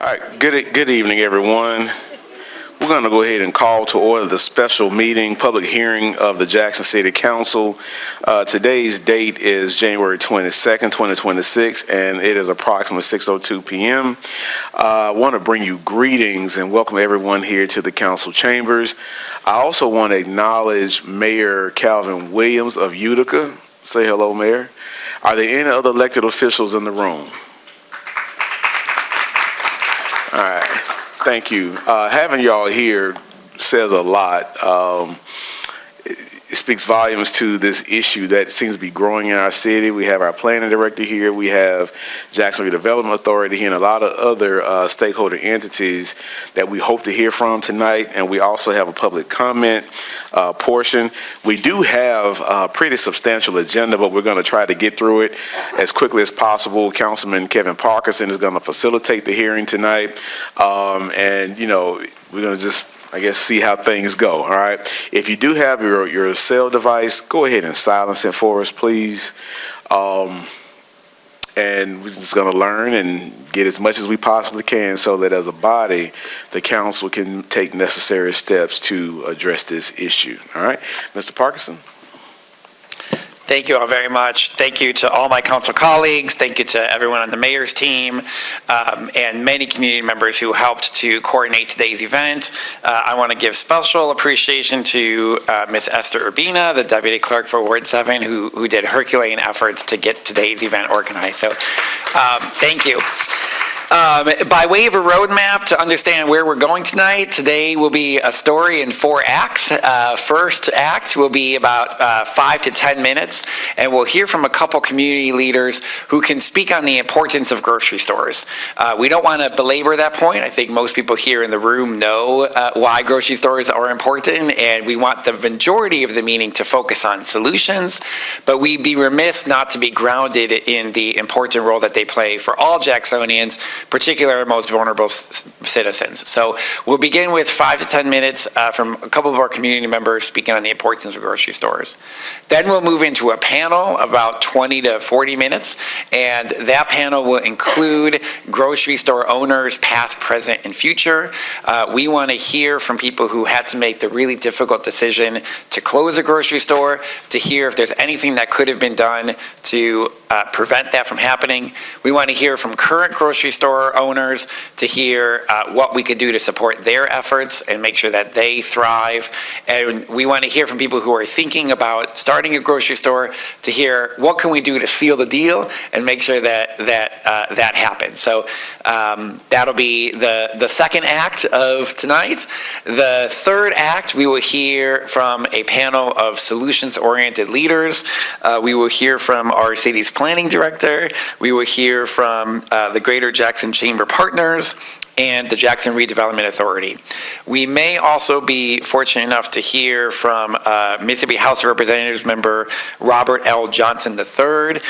All right, good evening, everyone. We're going to go ahead and call to order the special meeting, public hearing of the Jackson City Council. Today's date is January 22nd, 2026, and it is approximately 6:02 p.m. I want to bring you greetings and welcome everyone here to the council chambers. I also want to acknowledge Mayor Calvin Williams of Utica. Say hello, Mayor. Are there any other elected officials in the room? All right, thank you. Having y'all here says a lot. It speaks volumes to this issue that seems to be growing in our city. We have our planning director here. We have Jackson Redevelopment Authority here and a lot of other stakeholder entities that we hope to hear from tonight. And we also have a public comment portion. We do have a pretty substantial agenda, but we're going to try to get through it as quickly as possible. Councilman Kevin Parkinson is going to facilitate the hearing tonight. And, you know, we're going to just see how things go, all right? If you do have your cell device, go ahead and silence it for us, please. And we're just gonna learn and get as much as we possibly can so that as a body, the council can take necessary steps to address this issue, all right? Mr. Parkinson. Thank you all very much. Thank you to all my council colleagues. Thank you to everyone on the mayor's team and many community members who helped to coordinate today's event. I want to give special appreciation to Ms. Esther Urbina, the Deputy Clerk for Ward 7, who did Herculean efforts to get today's event organized. So thank you. By way of a roadmap to understand where we're going tonight, today will be a story in 4 acts. First act will be about 5 to 10 minutes, and we'll hear from a couple community leaders who can speak on the importance of grocery stores. We don't want to belabor that point. I think most people here in the room know why grocery stores are important, and we want the majority of the meeting to focus on solutions, but we'd be remiss not to be grounded in the important role that they play for all Jacksonians, particularly our most vulnerable citizens. So we'll begin with 5 to 10 minutes from a couple of our community members speaking on the importance of grocery stores. Then we'll move into a panel about 20 to 40 minutes, and that panel will include grocery store owners, past, present, and future. We want to hear from people who had to make the really difficult decision to close a grocery store, to hear if there's anything that could have been done to prevent that from happening. We want to hear from current grocery store owners to hear what we could do to support their efforts and make sure that they thrive. And we want to hear from people who are thinking about starting a grocery store to hear what can we do to seal the deal and make sure that that happens. So that'll be the second act of tonight. The third act, we will hear from a panel of solutions-oriented leaders. We will hear from our city's planning director. We will hear from the Greater Jackson Chamber Partners and the Jackson Redevelopment Authority. We may also be fortunate enough to hear from Mississippi House of Representatives member Robert L. Johnson III.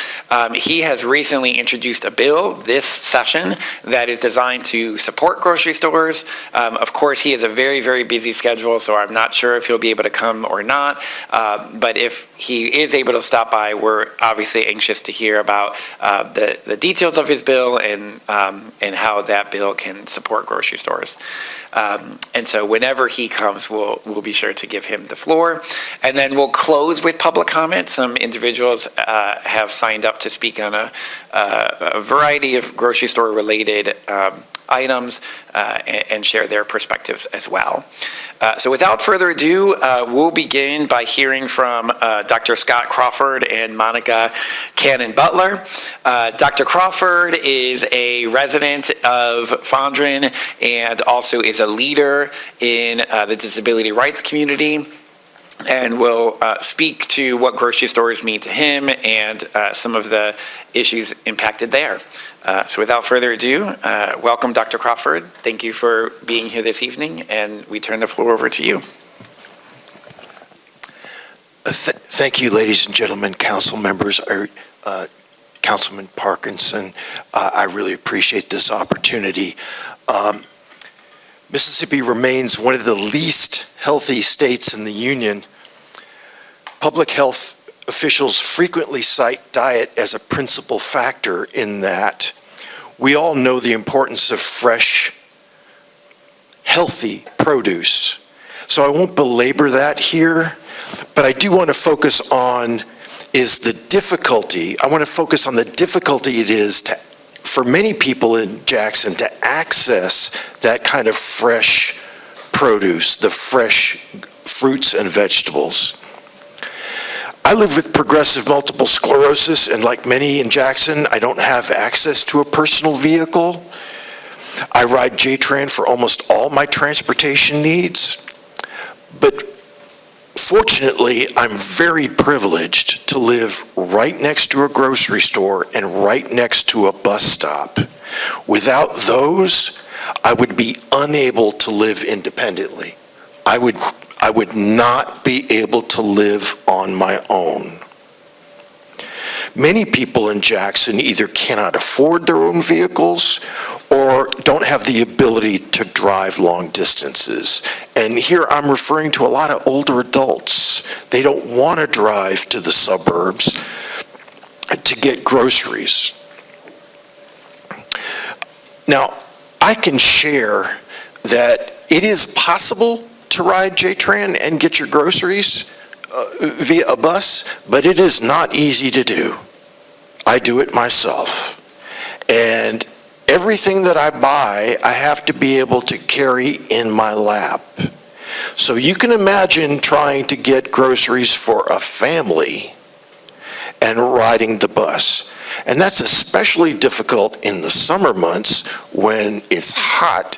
He has recently introduced a bill this session that is designed to support grocery stores. Of course, he has a very, very busy schedule, so I'm not sure if he'll be able to come or not. But if he is able to stop by, we're obviously anxious to hear about the details of his bill and how that bill can support grocery stores. And so whenever he comes, we'll be sure to give him the floor. And then we'll close with public comment. Some individuals have signed up to speak on a variety of grocery store related items and share their perspectives as well. So without further ado, we'll begin by hearing from Dr. Scott Crawford and Monica Cannon Butler. Dr. Crawford is a resident of Fondren and also is a leader in the disability rights community, and will speak to what grocery stores mean to him and some of the issues impacted there. So without further ado, welcome Dr. Crawford. Thank you for being here this evening, and we turn the floor over to you. Thank you, ladies and gentlemen, council members, Councilman Parkinson. I really appreciate this opportunity. Mississippi remains one of the least healthy states in the union. Public health officials frequently cite diet as a principal factor in that. We all know the importance of fresh, healthy produce. So I won't belabor that here, but I do want to focus on I want to focus on the difficulty it is for many people in Jackson to access that kind of fresh produce, the fresh fruits and vegetables. I live with progressive multiple sclerosis, and like many in Jackson, I don't have access to a personal vehicle. I ride JTran for almost all my transportation needs, but fortunately, I'm very privileged to live right next to a grocery store and right next to a bus stop. Without those, I would be unable to live independently. I would not be able to live on my own. Many people in Jackson either cannot afford their own vehicles or don't have the ability to drive long distances. And here I'm referring to a lot of older adults. They don't want to drive to the suburbs to get groceries. Now, I can share that it is possible to ride JTran and get your groceries via a bus, but it is not easy to do. I do it myself. And everything that I buy, I have to be able to carry in my lap. So you can imagine trying to get groceries for a family and riding the bus. And that's especially difficult in the summer months when it's hot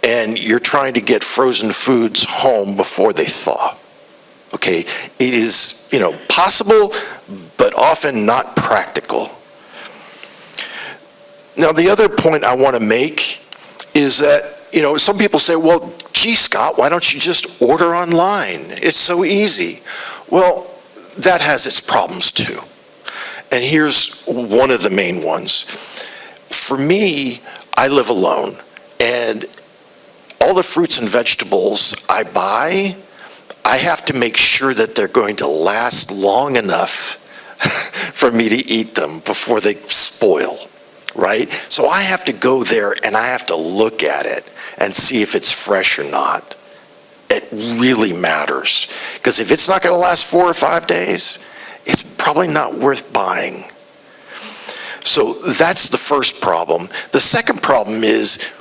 and you're trying to get frozen foods home before they thaw. Okay, it is, possible, but often not practical. Now, the other point I want to make is that, some people say, well, gee, Scott, why don't you just order online? It's so easy. Well, that has its problems too. And here's one of the main ones. For me, I live alone, and all the fruits and vegetables I buy, I have to make sure that they're going to last long enough for me to eat them before they spoil, right? So I have to go there and I have to look at it and see if it's fresh or not. It really matters, because if it's not going to last 4 or 5 days, it's probably not worth buying. So that's the first problem. The second problem is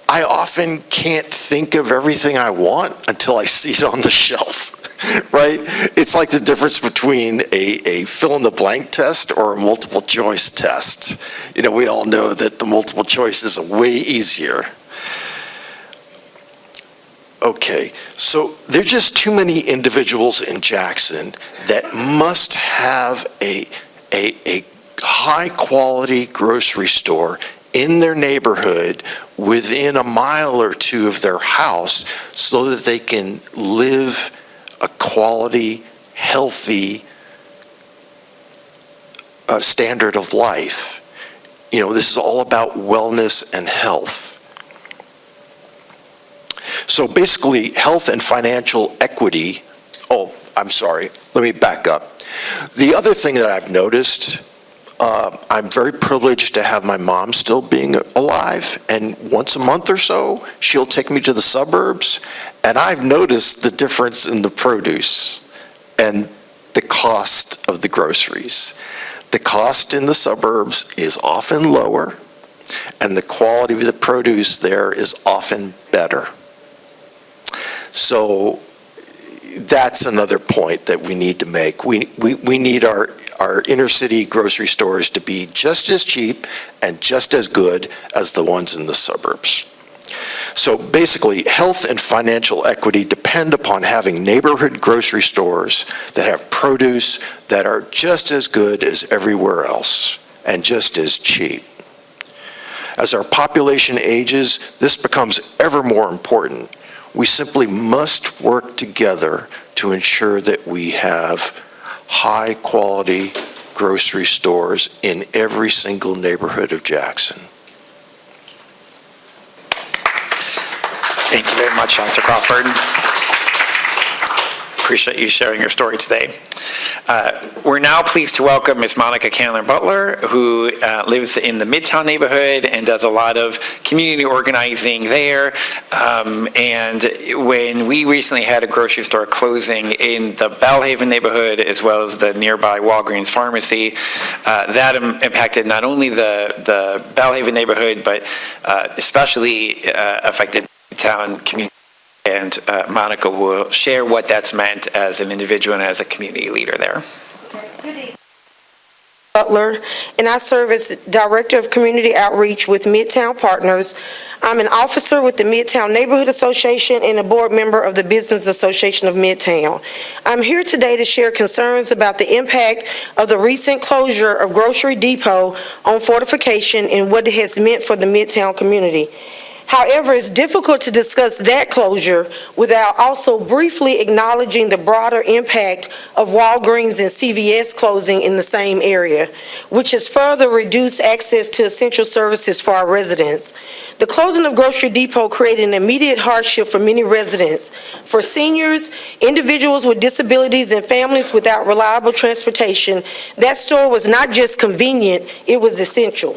I often can't think of everything I want until I see it on the shelf, right? It's like the difference between a fill-in-the-blank test or a multiple choice test. We all know that the multiple choice is way easier. Okay, so there are just too many individuals in Jackson that must have a high-quality grocery store in their neighborhood within a mile or two of their house so that they can live a quality, healthy standard of life. This is all about wellness and health. So basically, health and financial equity, let me back up. The other thing that I've noticed, I'm very privileged to have my mom still being alive, and once a month or so, she'll take me to the suburbs, and I've noticed the difference in the produce and the cost of the groceries. The cost in the suburbs is often lower, and the quality of the produce there is often better. So that's another point that we need to make. We need our inner city grocery stores to be just as cheap and just as good as the ones in the suburbs. So basically, health and financial equity depend upon having neighborhood grocery stores that have produce that are just as good as everywhere else and just as cheap. As our population ages, this becomes ever more important. We simply must work together to ensure that we have high-quality grocery stores in every single neighborhood of Jackson. Thank you very much, Dr. Crawford. Appreciate you sharing your story today. We're now pleased to welcome Ms. Monica Candler-Butler, who lives in the Midtown neighborhood and does a lot of community organizing there. And when we recently had a grocery store closing in the Bellhaven neighborhood, as well as the nearby Walgreens pharmacy, that impacted not only the Bellhaven neighborhood, but especially affected town community. And Monica will share what that's meant as an individual and as a community leader there. Good evening. Butler, and I serve as Director of Community Outreach with Midtown Partners. I'm an officer with the Midtown Neighborhood Association and a board member of the Business Association of Midtown. I'm here today to share concerns about the impact of the recent closure of Grocery Depot on Fortification and what it has meant for the Midtown community. However, it's difficult to discuss that closure without also briefly acknowledging the broader impact of Walgreens and CVS closing in the same area, which has further reduced access to essential services for our residents. The closing of Grocery Depot created an immediate hardship for many residents. For seniors, individuals with disabilities, and families without reliable transportation, that store was not just convenient, it was essential.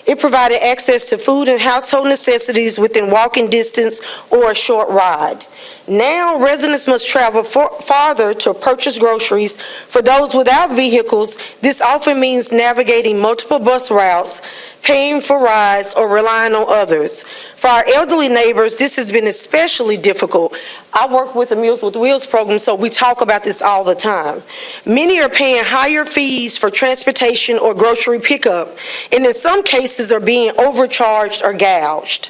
It provided access to food and household necessities within walking distance or a short ride. Now, residents must travel farther to purchase groceries. For those without vehicles, this often means navigating multiple bus routes, paying for rides, or relying on others. For our elderly neighbors, this has been especially difficult. I work with the Meals with Wheels program, so we talk about this all the time. Many are paying higher fees for transportation or grocery pickup, and in some cases are being overcharged or gouged.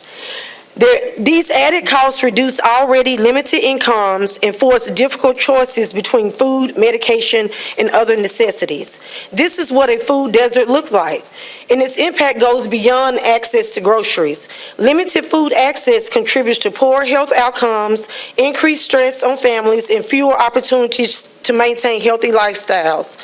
These added costs reduce already limited incomes and force difficult choices between food, medication, and other necessities. This is what a food desert looks like, and its impact goes beyond access to groceries. Limited food access contributes to poor health outcomes, increased stress on families, and fewer opportunities to maintain healthy lifestyles.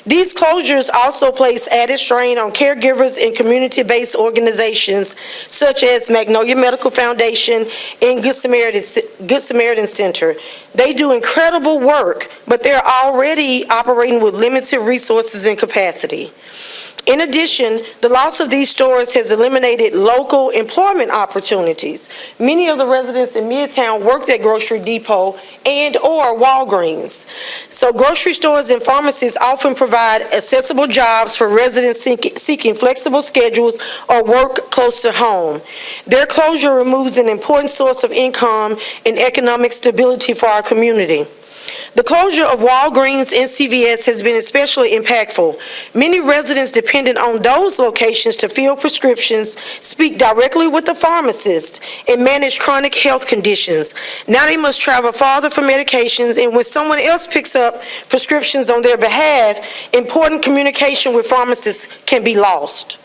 These closures also place added strain on caregivers and community-based organizations such as Magnolia Medical Foundation and Good Samaritan Center. They do incredible work, but they're already operating with limited resources and capacity. In addition, the loss of these stores has eliminated local employment opportunities. Many of the residents in Midtown worked at Grocery Depot and/or Walgreens. So grocery stores and pharmacies often provide accessible jobs for residents seeking flexible schedules or work close to home. Their closure removes an important source of income and economic stability for our community. The closure of Walgreens and CVS has been especially impactful. Many residents depended on those locations to fill prescriptions, speak directly with the pharmacist, and manage chronic health conditions. Now they must travel farther for medications, and when someone else picks up prescriptions on their behalf, important communication with pharmacists can be lost.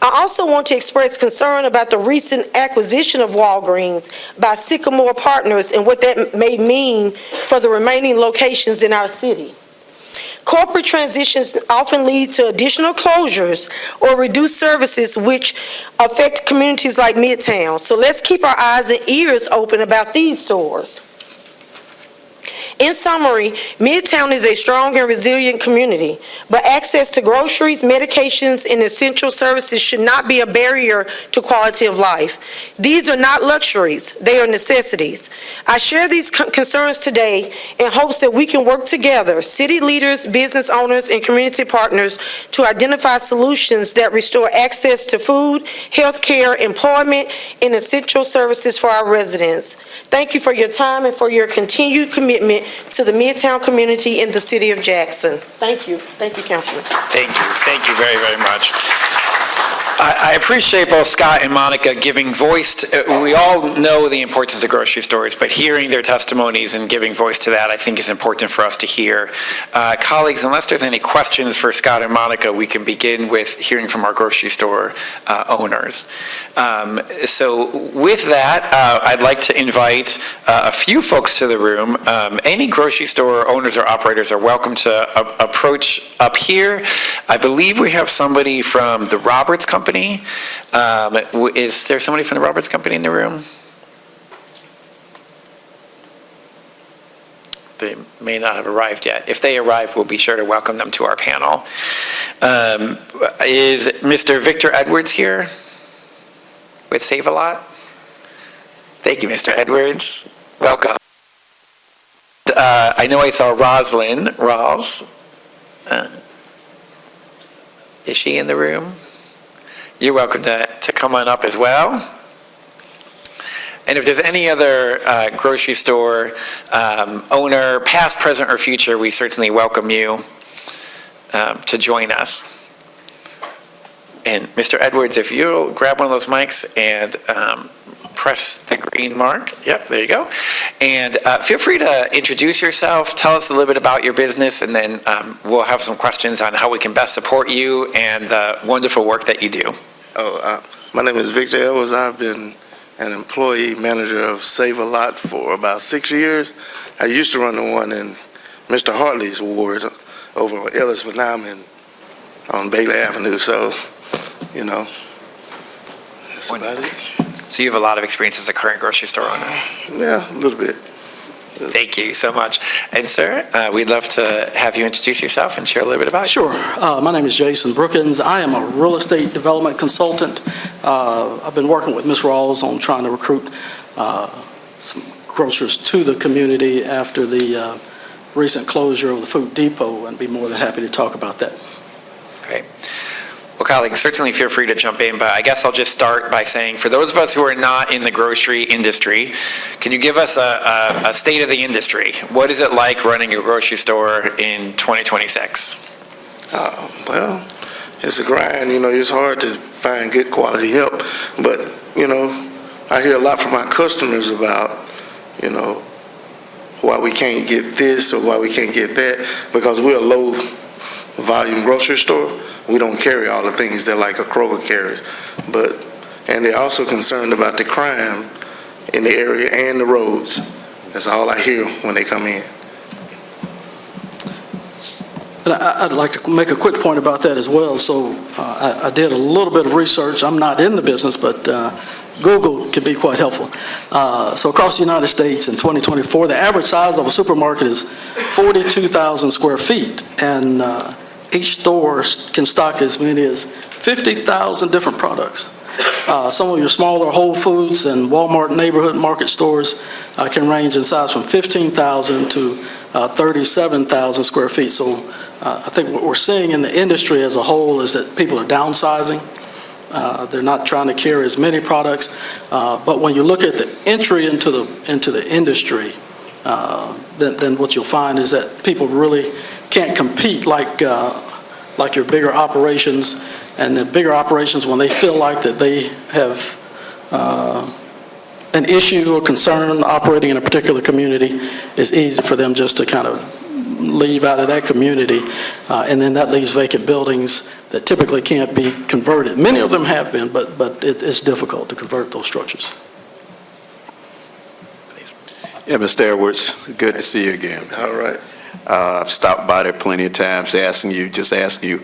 I also want to express concern about the recent acquisition of Walgreens by Sycamore Partners and what that may mean for the remaining locations in our city. Corporate transitions often lead to additional closures or reduced services which affect communities like Midtown. So let's keep our eyes and ears open about these stores. In summary, Midtown is a strong and resilient community, but access to groceries, medications, and essential services should not be a barrier to quality of life. These are not luxuries, they are necessities. I share these concerns today in hopes that we can work together, city leaders, business owners, and community partners, to identify solutions that restore access to food, health care, employment, and essential services for our residents. Thank you for your time and for your continued commitment to the Midtown community in the city of Jackson. Thank you. Thank you, Councilman. Thank you. Thank you very, very much. I appreciate both Scott and Monica giving voice to, we all know the importance of grocery stores, but hearing their testimonies and giving voice to that, I think, is important for us to hear. Colleagues, unless there's any questions for Scott and Monica, we can begin with hearing from our grocery store owners. So with that, I'd like to invite a few folks to the room. Any grocery store owners or operators are welcome to approach up here. I believe we have somebody from the Roberts Company. Is there somebody from the Roberts Company in the room? they may not have arrived yet. If they arrive, we'll be sure to welcome them to our panel. Is Mr. Victor Edwards here with Save a Lot? Thank you, Mr. Edwards. Welcome. I know I saw Roslyn. Is she in the room? You're welcome to come on up as well. And if there's any other grocery store owner, past, present, or future, we certainly welcome you to join us. And Mr. Edwards, if you'll grab one of those mics and press the green mark. Yep, there you go. And feel free to introduce yourself, tell us a little bit about your business, and then we'll have some questions on how we can best support you and the wonderful work that you do. My name is Victor Edwards. I've been an employee manager of Save a Lot for about 6 years. I used to run the one in Mr. Hartley's ward over on Ellis, but now I'm on Bailey Avenue, so, you know, that's about it. So you have a lot of experience as a current grocery store owner. Yeah, a little bit. Thank you so much. And sir, we'd love to have you introduce yourself and share a little bit about you. Sure. My name is Jason Brookins. I am a real estate development consultant. I've been working with Ms. Rawls on trying to recruit some grocers to the community after the recent closure of the Food Depot, and be more than happy to talk about that. Great. Well, colleagues, certainly feel free to jump in, but I guess I'll just start by saying, for those of us who are not in the grocery industry, can you give us a state of the industry? What is it like running a grocery store in 2026? Well, it's a grind. You know, it's hard to find good quality help, but, you know, I hear a lot from my customers about, you know, why we can't get this or why we can't get that, because we're a low volume grocery store. We don't carry all the things that like a Kroger carries, and they're also concerned about the crime in the area and the roads. That's all I hear when they come in. And I'd like to make a quick point about that as well. So I did a little bit of research. I'm not in the business, but Google can be quite helpful. So across the United States in 2024, the average size of a supermarket is 42,000 square feet, and each store can stock as many as 50,000 different products. Some of your smaller Whole Foods and Walmart neighborhood market stores can range in size from 15,000 to 37,000 square feet. So I think what we're seeing in the industry as a whole is that people are downsizing. They're not trying to carry as many products. But when you look at the entry into the industry, then what you'll find is that people really can't compete like your bigger operations. And the bigger operations, when they feel like that they have an issue or concern operating in a particular community, it's easy for them just to kind of leave out of that community. And then that leaves vacant buildings that typically can't be converted. Many of them have been, but it's difficult to convert those structures. Yeah, Mr. Edwards, good to see you again. All right. I've stopped by there plenty of times asking you,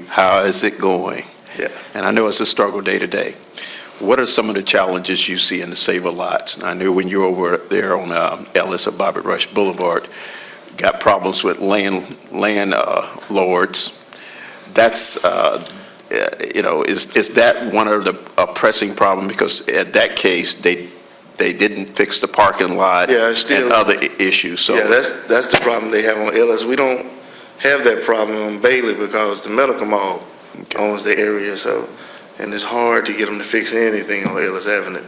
how is it going? Yeah. And I know it's a struggle day to day. What are some of the challenges you see in the Save a Lots? And I knew when you were over there on Ellis or Bobby Rush Boulevard, got problems with landlords. That's, is that one of the pressing problem? Because at that case, they didn't fix the parking lot and other issues. So yeah, that's the problem they have on Ellis. We don't have that problem on Bailey because the medical mall owns the area. So, and it's hard to get them to fix anything on Ellis Avenue.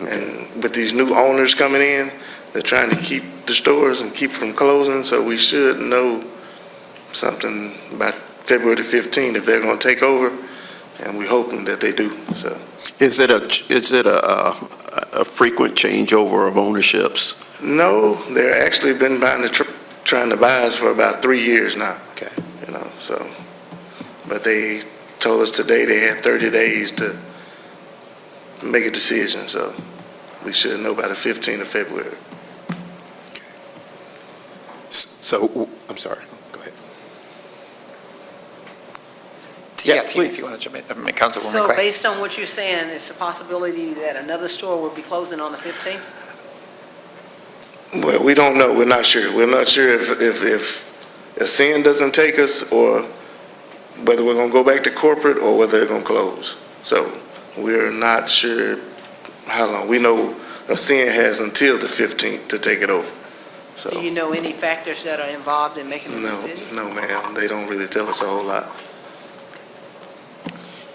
Okay. And with these new owners coming in, they're trying to keep the stores and keep from closing. So we should know something by February the 15th if they're going to take over, and we're hoping that they do. So. Is it a frequent changeover of ownerships? No, they're actually been trying to buy us for about 3 years now. Okay. You know, so, but they told us today they had 30 days to make a decision, so we should know by the 15th of February. So, I'm sorry, go ahead. Yeah, please. if you want to jump in, Councilwoman So Clay. based on what you're saying, it's a possibility that another store will be closing on the 15th? Well, we don't know. We're not sure. We're not sure if Ascend doesn't take us, or whether we're going to go back to corporate, or whether they're going to close. So we're not sure how long. We know Ascend has until the 15th to take it over. So Do you know any factors that are involved in making the decision? no, ma'am. They don't really tell us a whole lot.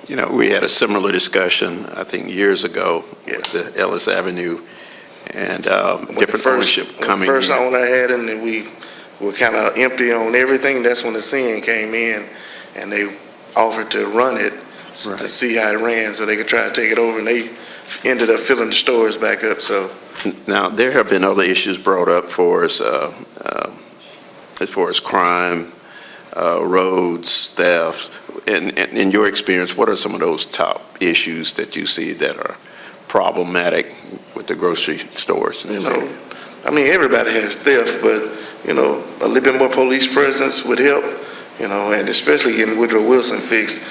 You know, we had a similar discussion, I think, years ago with the Ellis Avenue and different ownership coming When the first in. owner had it, and we were kind of empty on everything, that's when the Ascend came in, and they offered to run it to Right. see how it ran, so they could try to take it over, and they ended up filling the stores back up, so. Now, there have been other issues brought up for us as far as crime, roads, theft. In your experience, what are some of those top issues that you see that are problematic with the grocery stores? You know, I mean, everybody has theft, but, you know, a little bit more police presence would help, you know, and especially getting Woodrow Wilson fixed.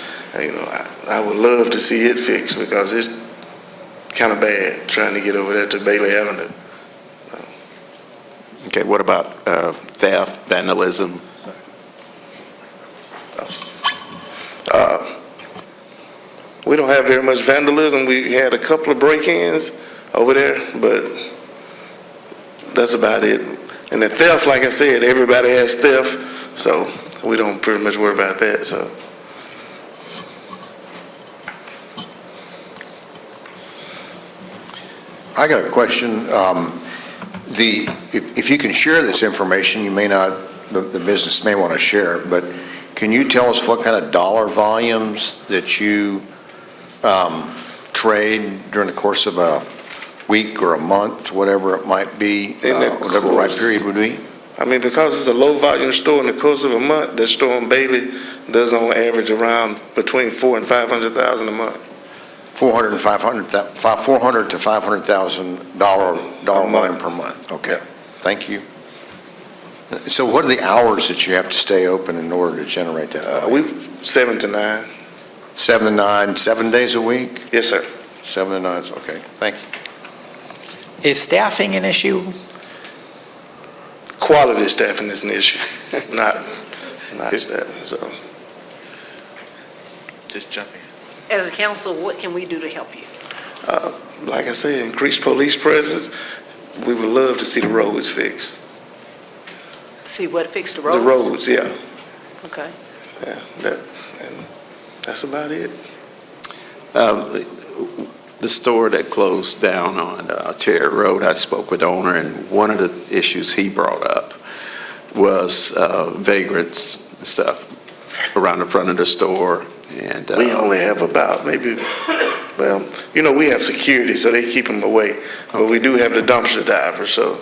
You know, I would love to see it fixed, because it's kind of bad trying to get over there to Bailey Avenue. Okay, what about theft, vandalism? We don't have very much vandalism. We had a couple of break-ins over there, but that's about it. And the theft, like I said, everybody has theft, so we don't pretty much worry about that, so. I got a question. If you can share this information, you may not, the business may want to share it, but can you tell us what kind of dollar volumes that you trade during the course of a week or a month, whatever it might be, whatever the right period would be? I mean, because it's a low-volume store, in the course of a month, that store in Bailey does on average around between $400,000 and $500,000 a month. $400 to $500,000 volume per month. Okay, thank you. So what are the hours that you have to stay open in order to generate that volume? 7 to 9. 7 to 9, 7 days a week? Yes, sir. 7 to 9, okay, thank you. Is staffing an issue? Quality staffing is an issue, not staffing, so. Just jump in. As a council, what can we do to help you? Like I said, increased police presence. We would love to see the roads fixed. See what fixed the roads? The roads, yeah, Okay. yeah, and that's about it. The store that closed down on Terry Road, I spoke with the owner, and one of the issues he brought up was vagrants and stuff around the front of the store. And We only have about maybe, well, you know, we have security, so they keep them away. But we do have the dumpster diver, so,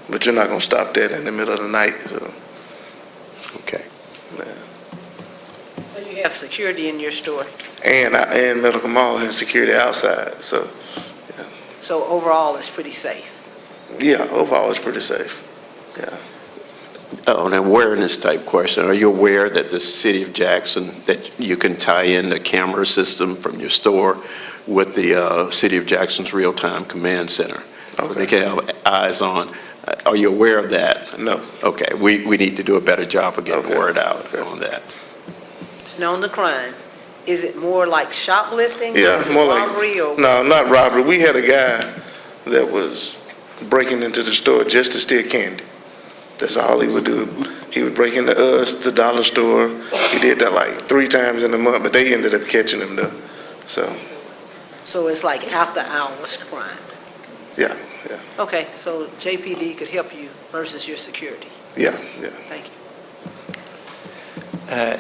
but you're not gonna stop that in the middle of the night, so. Okay. So you have security in your store. And Medical Mall has security outside, so, So overall, it's pretty safe. yeah, overall it's pretty safe, yeah. Oh, an awareness type question. Are you aware that the city of Jackson, that you can tie in the camera system from your store with the city of Jackson's real-time command center? So they can have eyes on. Are you aware of that? No. Okay, we need to do a better job of getting Okay. word out Okay. on that. And on the crime, is it more like shoplifting? Yeah, Is it's it more like, robbery or? no, not robbery. We had a guy that was breaking into the store just to steal candy. That's all he would do. He would break into us, the dollar store. He did that like 3 times in a month, but they ended up catching him though. So it's like after hours crime? Yeah. Okay, so JPD could help you versus your security. Yeah. Thank you.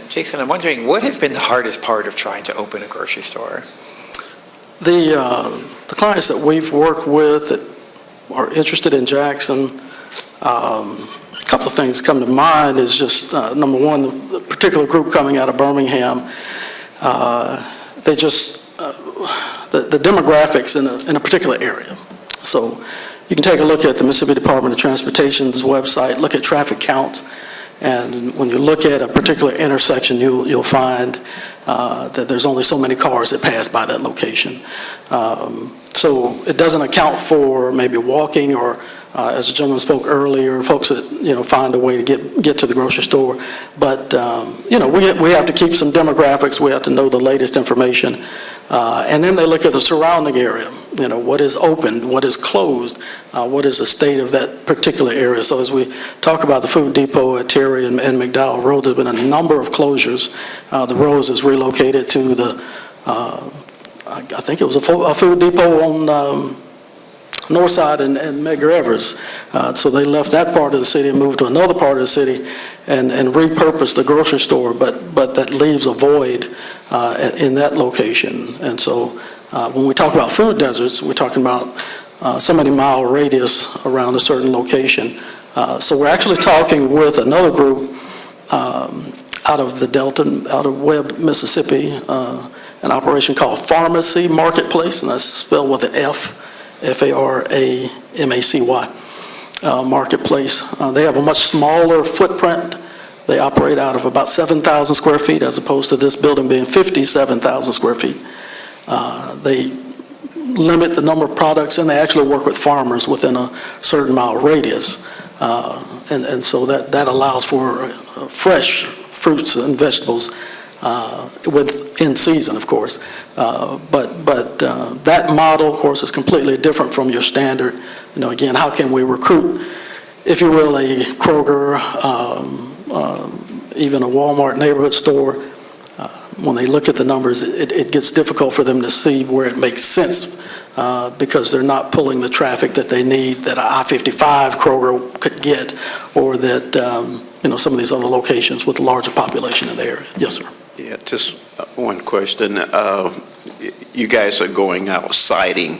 Jason, I'm wondering, what has been the hardest part of trying to open a grocery store? The clients that we've worked with that are interested in Jackson, a couple of things come to mind is just, number one, the particular group coming out of Birmingham, they just, the demographics in a particular area. So you can take a look at the Mississippi Department of Transportation's website, look at traffic counts, and when you look at a particular intersection, you'll find that there's only so many cars that pass by that location. So it doesn't account for maybe walking or, as the gentleman spoke earlier, folks that, find a way to get to the grocery store. But, we have to keep some demographics. We have to know the latest information. And then they look at the surrounding area, what is open, what is closed, what is the state of that particular area. So as we talk about the food depot at Terry and McDowell Road, there's been a number of closures. The Rose is relocated to the, I think it was a food depot on north side and Medgar Evers. So they left that part of the city and moved to another part of the city and repurposed the grocery store, but that leaves a void in that location. And so when we talk about food deserts, we're talking about so many mile radius around a certain location. So we're actually talking with another group out of the Delta, out of Webb, Mississippi, an operation called Pharmacy Marketplace, and that's spelled with an F. F-A-R-A-M-A-C-Y, Marketplace. They have a much smaller footprint. They operate out of about 7,000 square feet as opposed to this building being 57,000 square feet. They limit the number of products, and they actually work with farmers within a certain mile radius. And so that allows for fresh fruits and vegetables in season, of course. But that model, of course, is completely different from your standard. Again, how can we recruit, if you will, a Kroger, even a Walmart neighborhood store? When they look at the numbers, it gets difficult for them to see where it makes sense because they're not pulling the traffic that they need, that I-55 Kroger could get, or that some of these other locations with a larger population in the area. Yes, sir. Yeah, just one question. You guys are going out citing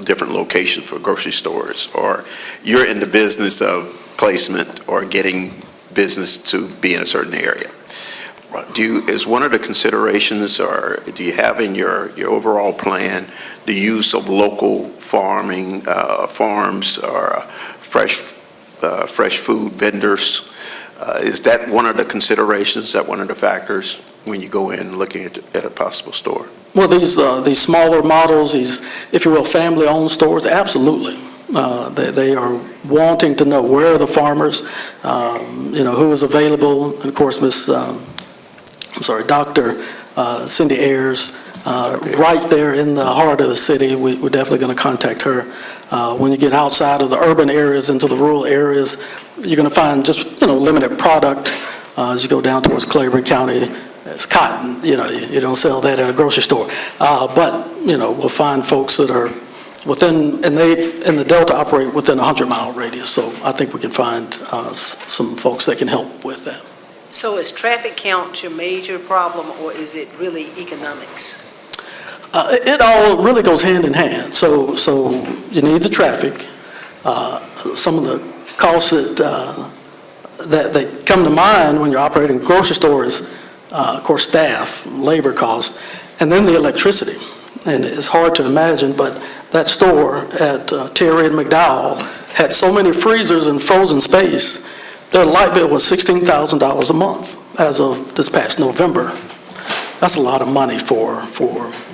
different locations for grocery stores, or you're in the business of placement or getting business to be in a certain area. Is one of the considerations, or do you have in your overall plan the use of local farming, farms, or fresh food vendors? Is that one of the considerations, is that one of the factors when you go in looking at a possible store? Well, these smaller models, these, if you will, family-owned stores, absolutely. They are wanting to know where are the farmers, who is available. And of course, Dr. Cindy Ayers, right there in the heart of the city. We're definitely going to contact her. When you get outside of the urban areas into the rural areas, you're going to find just, limited product. As you go down towards Claiborne County, it's cotton, you don't sell that at a grocery store. But, we'll find folks that are within, and the Delta operate within a 100-mile radius. So I think we can find some folks that can help with that. So is traffic count your major problem, or is it really economics? It all really goes hand in hand. So you need the traffic. Some of the costs that come to mind when you're operating a grocery store is, of course, staff, labor costs, and then the electricity. And it's hard to imagine, but that store at Terry and McDowell had so many freezers and frozen space. Their light bill was $16,000 a month as of this past November. That's a lot of money for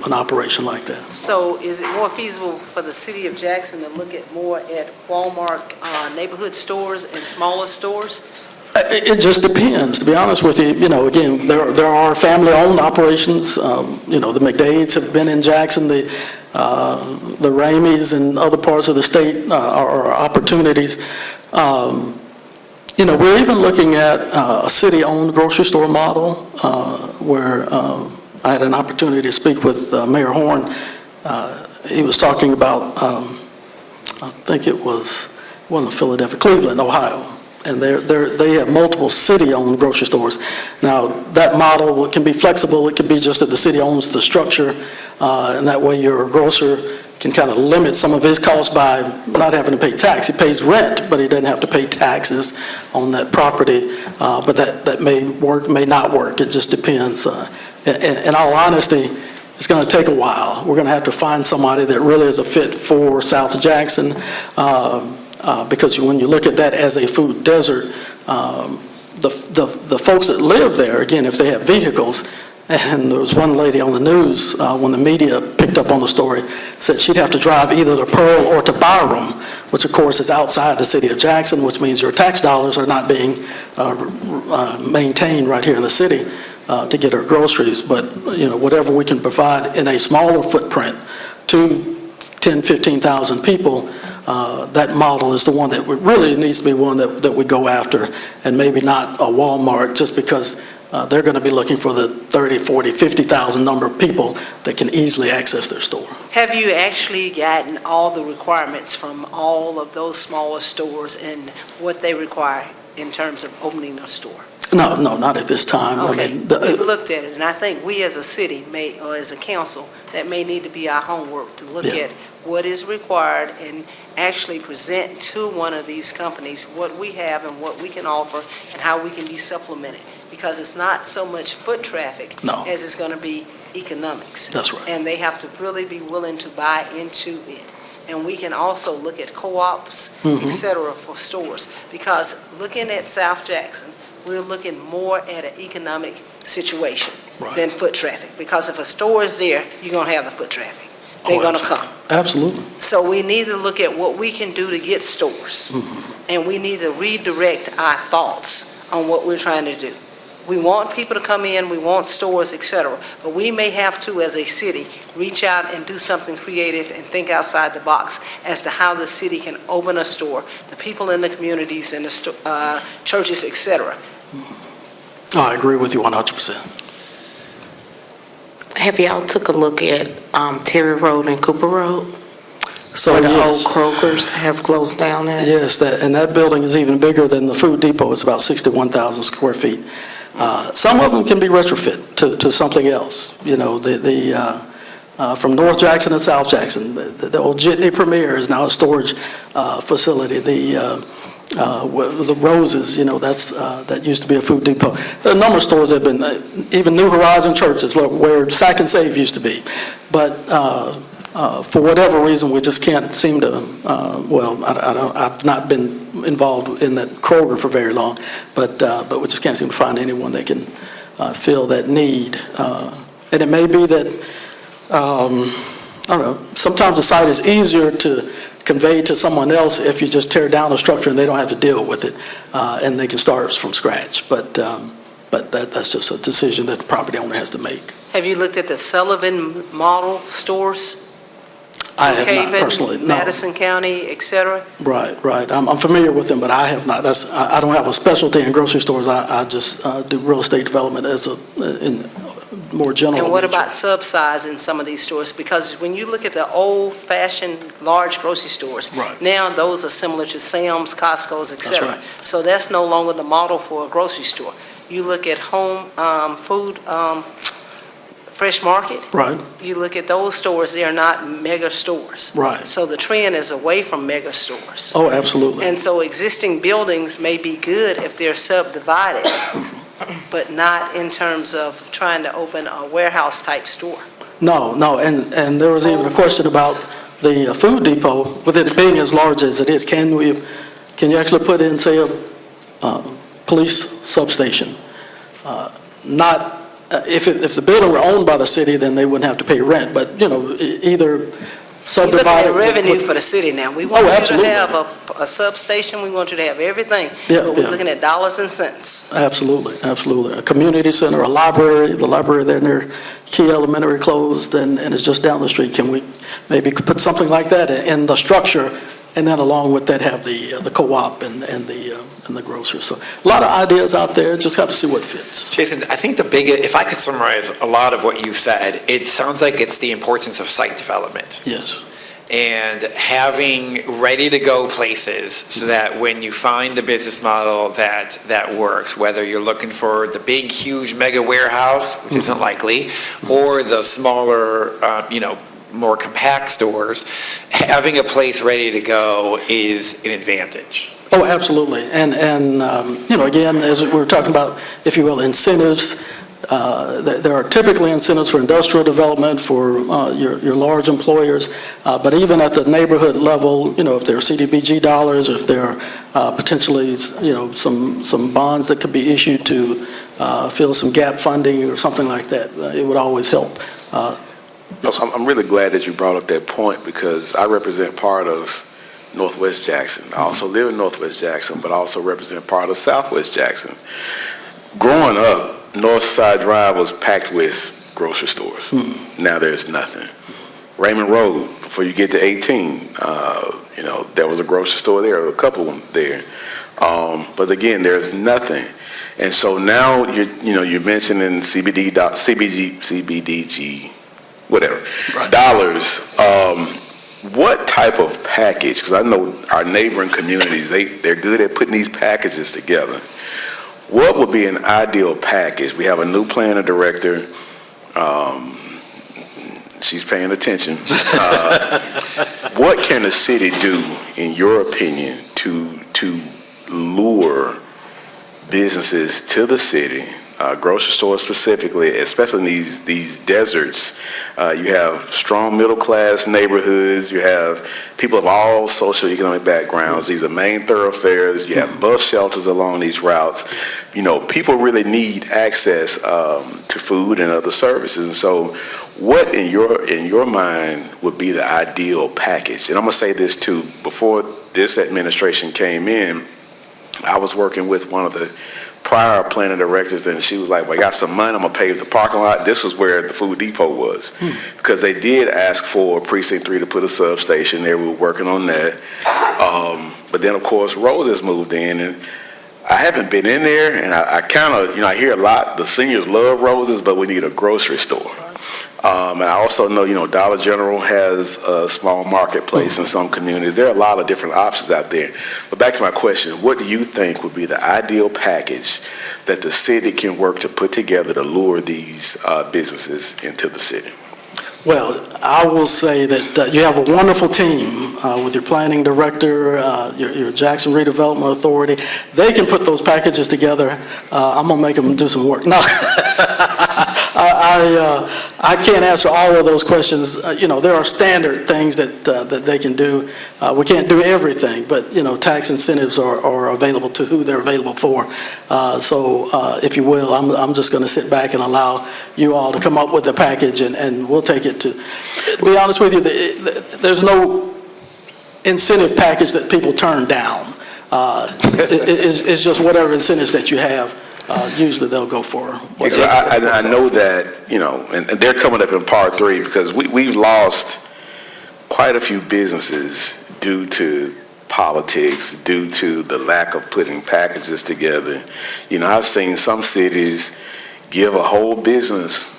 an operation like that. So is it more feasible for the city of Jackson to look at more at Walmart neighborhood stores and smaller stores? It just depends, to be honest with you. Again, there are family-owned operations. The McDades have been in Jackson. The Ramies and other parts of the state are opportunities. We're even looking at a city-owned grocery store model where I had an opportunity to speak with Mayor Horn. He was talking about, I think it wasn't Philadelphia, Cleveland, Ohio. And they have multiple city-owned grocery stores. Now, that model can be flexible. It can be just that the city owns the structure, and that way your grocer can kind of limit some of his costs by not having to pay tax. He pays rent, but he doesn't have to pay taxes on that property. But that may work, may not work. It just depends. In all honesty, it's going to take a while. We're going to have to find somebody that really is a fit for South Jackson. Because when you look at that as a food desert, the folks that live there, again, if they have vehicles, And there was one lady on the news, when the media picked up on the story, said she'd have to drive either to Pearl or to Byram, which of course is outside the city of Jackson, which means your tax dollars are not being maintained right here in the city to get her groceries. But, whatever we can provide in a smaller footprint to 10, 15,000 people, that model is the one that really needs to be one that we go after, and maybe not a Walmart, just because they're going to be looking for the 30, 40, 50,000 number of people that can easily access their store. Have you actually gotten all the requirements from all of those smaller stores and what they require in terms of opening a store? No, not at this time. Okay, I mean, we've looked at it, and I think we as a city may, or as a council, that may need to be our homework, to look Yeah. at what is required and actually present to one of these companies what we have and what we can offer and how we can be supplemented. Because it's not so much foot traffic No. as it's going to be economics. That's right. And they have to really be willing to buy into it. And we can also look at co-ops, et cetera, for stores. Because looking at South Jackson, we're looking more at an economic situation Right. than foot traffic. Because if a store is there, you're going to have the foot traffic. They're going to come. Absolutely. So we need to look at what we can do to get stores. And we need to redirect our thoughts on what we're trying to do. We want people to come in, we want stores, et cetera, but we may have to, as a city, reach out and do something creative and think outside the box as to how the city can open a store, the people in the communities and the churches, et cetera. I agree with you 100%. Have y'all took a look at Terry Road and Cooper Road? So Where the old yes, Krogers have closed down at? yes, and that building is even bigger than the Food Depot. It's about 61,000 square feet. Some of them can be retrofit to something else. From North Jackson and South Jackson, the old Jitney Premier is now a storage facility. The Roses, that used to be a Food Depot. There are a number of stores that have been, even New Horizon Churches, where Sack and Save used to be. But for whatever reason, we just can't seem to, I've not been involved in that Kroger for very long, but we just can't seem to find anyone that can fill that need. And it may be that, I don't know, sometimes the site is easier to convey to someone else if you just tear down the structure and they don't have to deal with it, and they can start from scratch. But that's just a decision that the property owner has to make. Have you looked at the Sullivan model stores? I have not Haven, personally, no. Madison County, et cetera? Right. I'm familiar with them, but I have not. I don't have a specialty in grocery stores. I just do real estate development in more general. And what nature. about subsize in some of these stores? Because when you look at the old-fashioned large grocery stores, Right. now those are similar to Sam's, Costco's, et cetera. right. So that's no longer the model for a grocery store. You look at home food, Fresh Market, Right, you look at those stores, they are not mega stores. right. So the trend is away from mega stores. Oh, absolutely. And so existing buildings may be good if they're subdivided, but not in terms of trying to open a warehouse-type store. No, and there was even a question about the Food Depot, with it being as large as it is, can you actually put in, say, a police substation? Not, if the building were owned by the city, then they wouldn't have to pay rent, but, either We're looking subdivided. at revenue for the city now. We want you to absolutely. have a substation, we want you to have everything, Yeah, but we're yeah. looking at dollars and cents. Absolutely. A community center, a library, the library there near Key Elementary closed, and it's just down the street. Can we maybe put something like that in the structure, and then along with that have the co-op and the grocery? So a lot of ideas out there, just have to see what fits. Jason, I think if I could summarize a lot of what you've said, it sounds like it's the importance of site development Yes. and having ready-to-go places so that when you find the business model that works, whether you're looking for the big, huge mega warehouse, which isn't likely, or the smaller, more compact stores, having a place ready to go is an advantage. Oh, absolutely. And again, as we were talking about, if you will, incentives, there are typically incentives for industrial development for your large employers, but even at the neighborhood level, if there are CDBG dollars, if there are potentially, some bonds that could be issued to fill some gap funding or something like that. It would always help. I'm really glad that you brought up that point because I represent part of Northwest Jackson. I also live in Northwest Jackson, but I also represent part of Southwest Jackson. Growing up, North Side Drive was packed with grocery stores. Now there's nothing. Raymond Road, before you get to 18, there was a grocery store there, a couple of them there. But again, there's nothing. And so now you're mentioning CBDG, whatever, Right. dollars. What type of package? Because I know our neighboring communities, they're good at putting these packages together. What would be an ideal package? We have a new planner director. She's paying attention. What can the city do, in your opinion, to lure businesses to the city, grocery stores specifically, especially in these deserts? You have strong middle-class neighborhoods. You have people of all socioeconomic backgrounds. These are main thoroughfares. You have bus shelters along these routes. People really need access to food and other services. And so what, in your mind, would be the ideal package? And I'm going to say this, too. Before this administration came in, I was working with one of the prior planning directors, and she was like, well, I got some money, I'm going to pave the parking lot. This was where the food depot was. Because they did ask for Precinct 3 to put a substation there. We were working on that. But then, of course, Roses moved in, and I haven't been in there, and I kind of, I hear a lot, the seniors love Roses, but we need a grocery store. And I also know, Dollar General has a small marketplace in some communities. There are a lot of different options out there. But back to my question, what do you think would be the ideal package that the city can work to put together to lure these businesses into the city? Well, I will say that you have a wonderful team with your planning director, your Jackson Redevelopment Authority. They can put those packages together. I'm going to make them do some work. No, I can't answer all of those questions. There are standard things that they can do. We can't do everything, but, tax incentives are available to who they're available for. So if you will, I'm just going to sit back and allow you all to come up with the package, and we'll take it to be honest with you, there's no incentive package that people turn down. It's just whatever incentives that you have. Usually they'll go for. Because I know that, and they're coming up in part 3 because we've lost quite a few businesses due to politics, due to the lack of putting packages together. I've seen some cities give a whole business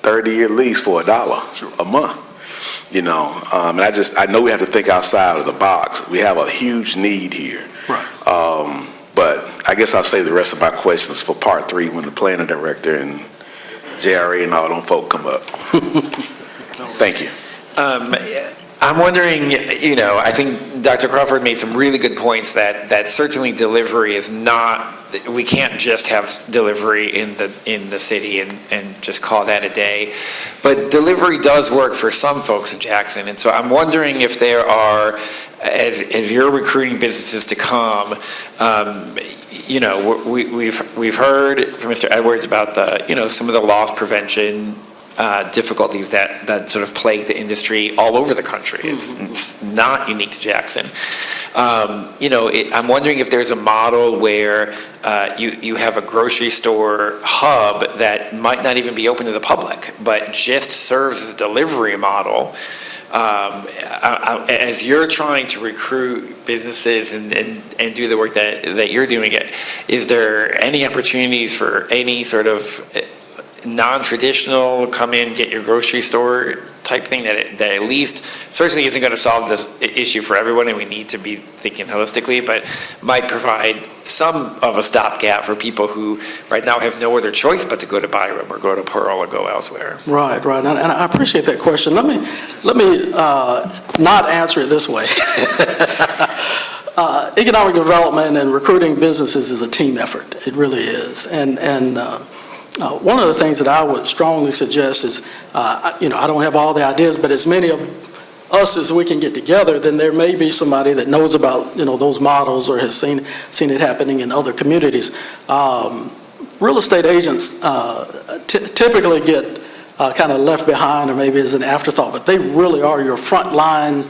30-year lease for $1 a month. And I know we have to think outside of the box. We have a huge need here. Right. But I guess I'll save the rest of my questions for part 3 when the planning director and JRA and all them folk come up. Thank you. I'm wondering, I think Dr. Crawford made some really good points that certainly delivery is not, we can't just have delivery in the city and just call that a day. But delivery does work for some folks in Jackson. And so I'm wondering if there are, as you're recruiting businesses to come, we've heard from Mr. Edwards about some of the loss prevention difficulties that sort of plague the industry all over the country. It's not unique to Jackson. I'm wondering if there's a model where you have a grocery store hub that might not even be open to the public, but just serves as a delivery model. As you're trying to recruit businesses and do the work that you're doing, is there any opportunities for any sort of non-traditional come in, get your grocery store type thing that at least certainly isn't going to solve this issue for everyone, and we need to be thinking holistically, but might provide some of a stopgap for people who right now have no other choice but to go to Byram or go to Pearl or go elsewhere? Right. And I appreciate that question. Let me not answer it this way. Economic development and recruiting businesses is a team effort. It really is. And one of the things that I would strongly suggest is, I don't have all the ideas, but as many of us as we can get together, then there may be somebody that knows about, those models or has seen it happening in other communities. real estate agents typically get kind of left behind or maybe as an afterthought, but they really are your frontline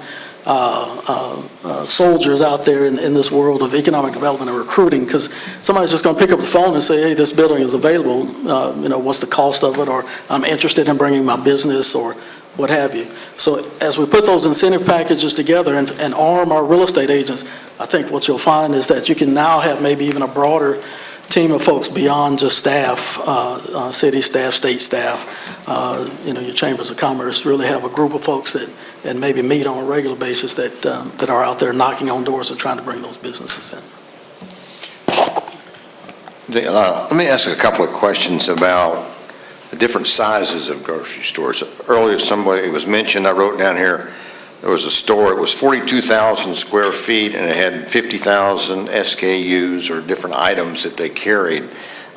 soldiers out there in this world of economic development and recruiting, because somebody's just going to pick up the phone and say, hey, this building is available, what's the cost of it, or I'm interested in bringing my business, or what have you. So as we put those incentive packages together and arm our real estate agents, I think what you'll find is that you can now have maybe even a broader team of folks beyond just staff, city staff, state staff, your chambers of commerce, really have a group of folks that, and maybe meet on a regular basis that are out there knocking on doors and trying to bring those businesses in. Let me ask a couple of questions about the different sizes of grocery stores. Earlier, somebody was mentioned, I wrote down here, there was a store, it was 42,000 square feet, and it had 50,000 SKUs or different items that they carried.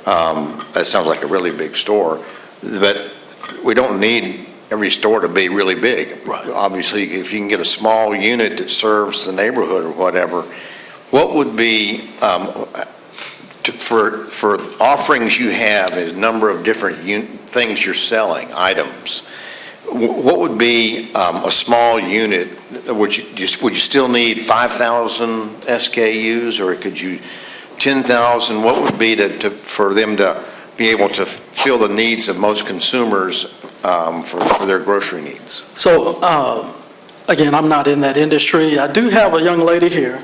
That sounds like a really big store, but we don't need every store to be really big. Right. Obviously, if you can get a small unit that serves the neighborhood or whatever, what would be, for offerings you have, a number of different things you're selling, items, what would be a small unit? Would you still need 5,000 SKUs, or could you 10,000? What would be for them to be able to fill the needs of most consumers for their grocery needs? So, again, I'm not in that industry. I do have a young lady here,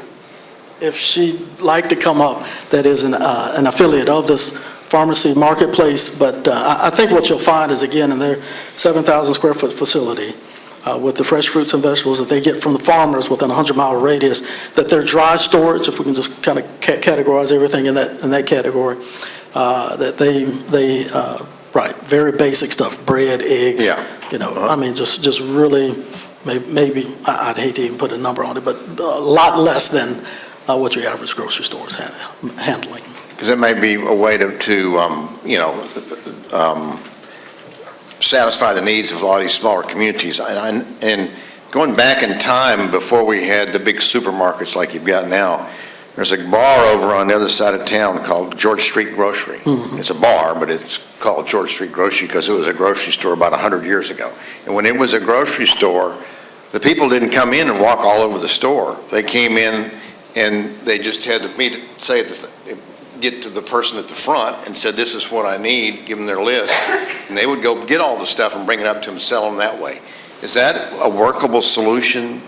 if she'd like to come up, that is an affiliate of this pharmacy marketplace, but I think what you'll find is, again, in their 7,000 square foot facility, with the fresh fruits and vegetables that they get from the farmers within a 100-mile radius, that their dry storage, if we can just kind of categorize everything in that category, that they right, very basic stuff, bread, eggs, I mean, just really, maybe, I'd hate to even put a number on it, but a lot less than what your average grocery store is handling. Because it may be a way to satisfy the needs of a lot of these smaller communities. And going back in time, before we had the big supermarkets like you've got now, there's a bar over on the other side of town called George Street Grocery. Mm-hmm. It's a bar, but it's called George Street Grocery because it was a grocery store about 100 years ago. And when it was a grocery store, the people didn't come in and walk all over the store. They came in and they just had to get to the person at the front and said, this is what I need, give them their list, and they would go get all the stuff and bring it up to them and sell them that way. Is that a workable solution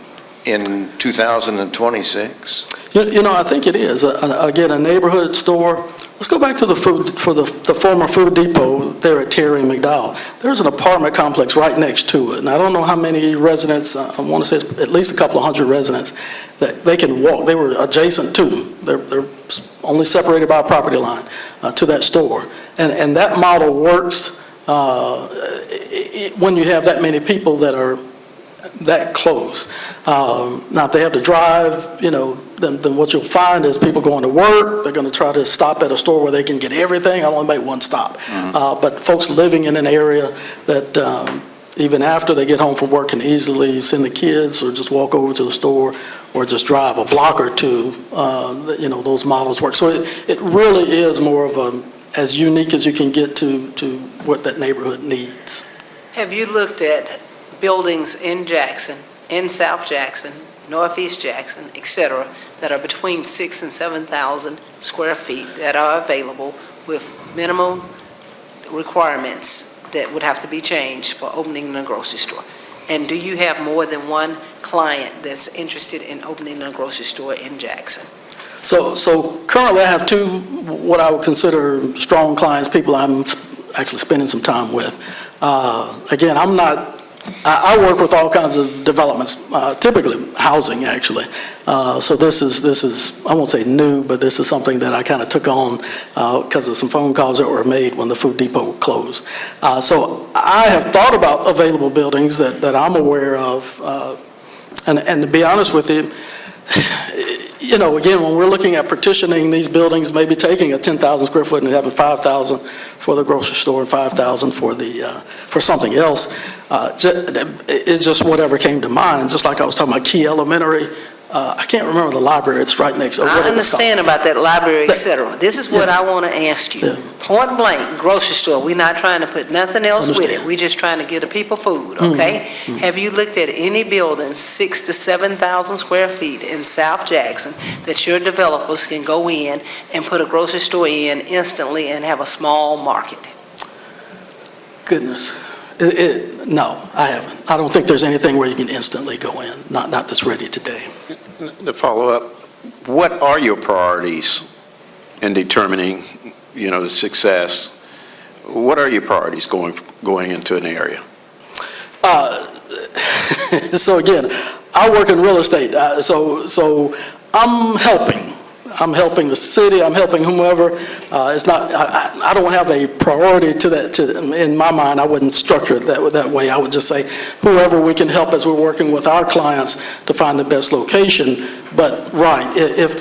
in 2026? I think it is. Again, a neighborhood store. Let's go back to the former Food Depot there at Terry and McDowell. There's an apartment complex right next to it, and I don't know how many residents, I want to say it's at least a couple of hundred residents, that they can walk. They were adjacent to, they're only separated by a property line to that store. And that model works when you have that many people that are that close. Now, if they have to drive, then what you'll find is people going to work, they're going to try to stop at a store where they can get everything. I only make one stop. Mm-hmm. But folks living in an area that even after they get home from work can easily send the kids or just walk over to the store or just drive a block or two, those models work. So it really is more of as unique as you can get to what that neighborhood needs. Have you looked at buildings in Jackson, in South Jackson, Northeast Jackson, et cetera, that are between 6,000 and 7,000 square feet that are available with minimum requirements that would have to be changed for opening a grocery store? And do you have more than one client that's interested in opening a grocery store in Jackson? So currently I have two, what I would consider strong clients, people I'm actually spending some time with. Again, I work with all kinds of developments, typically housing, actually. So this is, I won't say new, but this is something that I kind of took on because of some phone calls that were made when the Food Depot closed. So I have thought about available buildings that I'm aware of. And to be honest with you, again, when we're looking at partitioning these buildings, maybe taking a 10,000 square foot and having 5,000 for the grocery store and 5,000 for something else, it's just whatever came to mind. Just like I was talking about Key Elementary, I can't remember the library, it's right next. or what I it was called. understand about that library, et cetera. This is what I want to ask you. Yeah. Point blank, grocery store, we're not trying to put nothing else with it. Understand. We're just trying to give the people food, okay? Have you looked at any building, 6,000 to 7,000 square feet in South Jackson, that your developers can go in and put a grocery store in instantly and have a small market? Goodness. No, I haven't. I don't think there's anything where you can instantly go in, not that's ready today. To follow up, what are your priorities in determining, the success? What are your priorities going into an area? So again, I work in real estate, so I'm helping. I'm helping the city, I'm helping whomever. It's not, I don't have a priority to that, in my mind, I wouldn't structure it that way. I would just say whoever we can help as we're working with our clients to find the best location. But right, if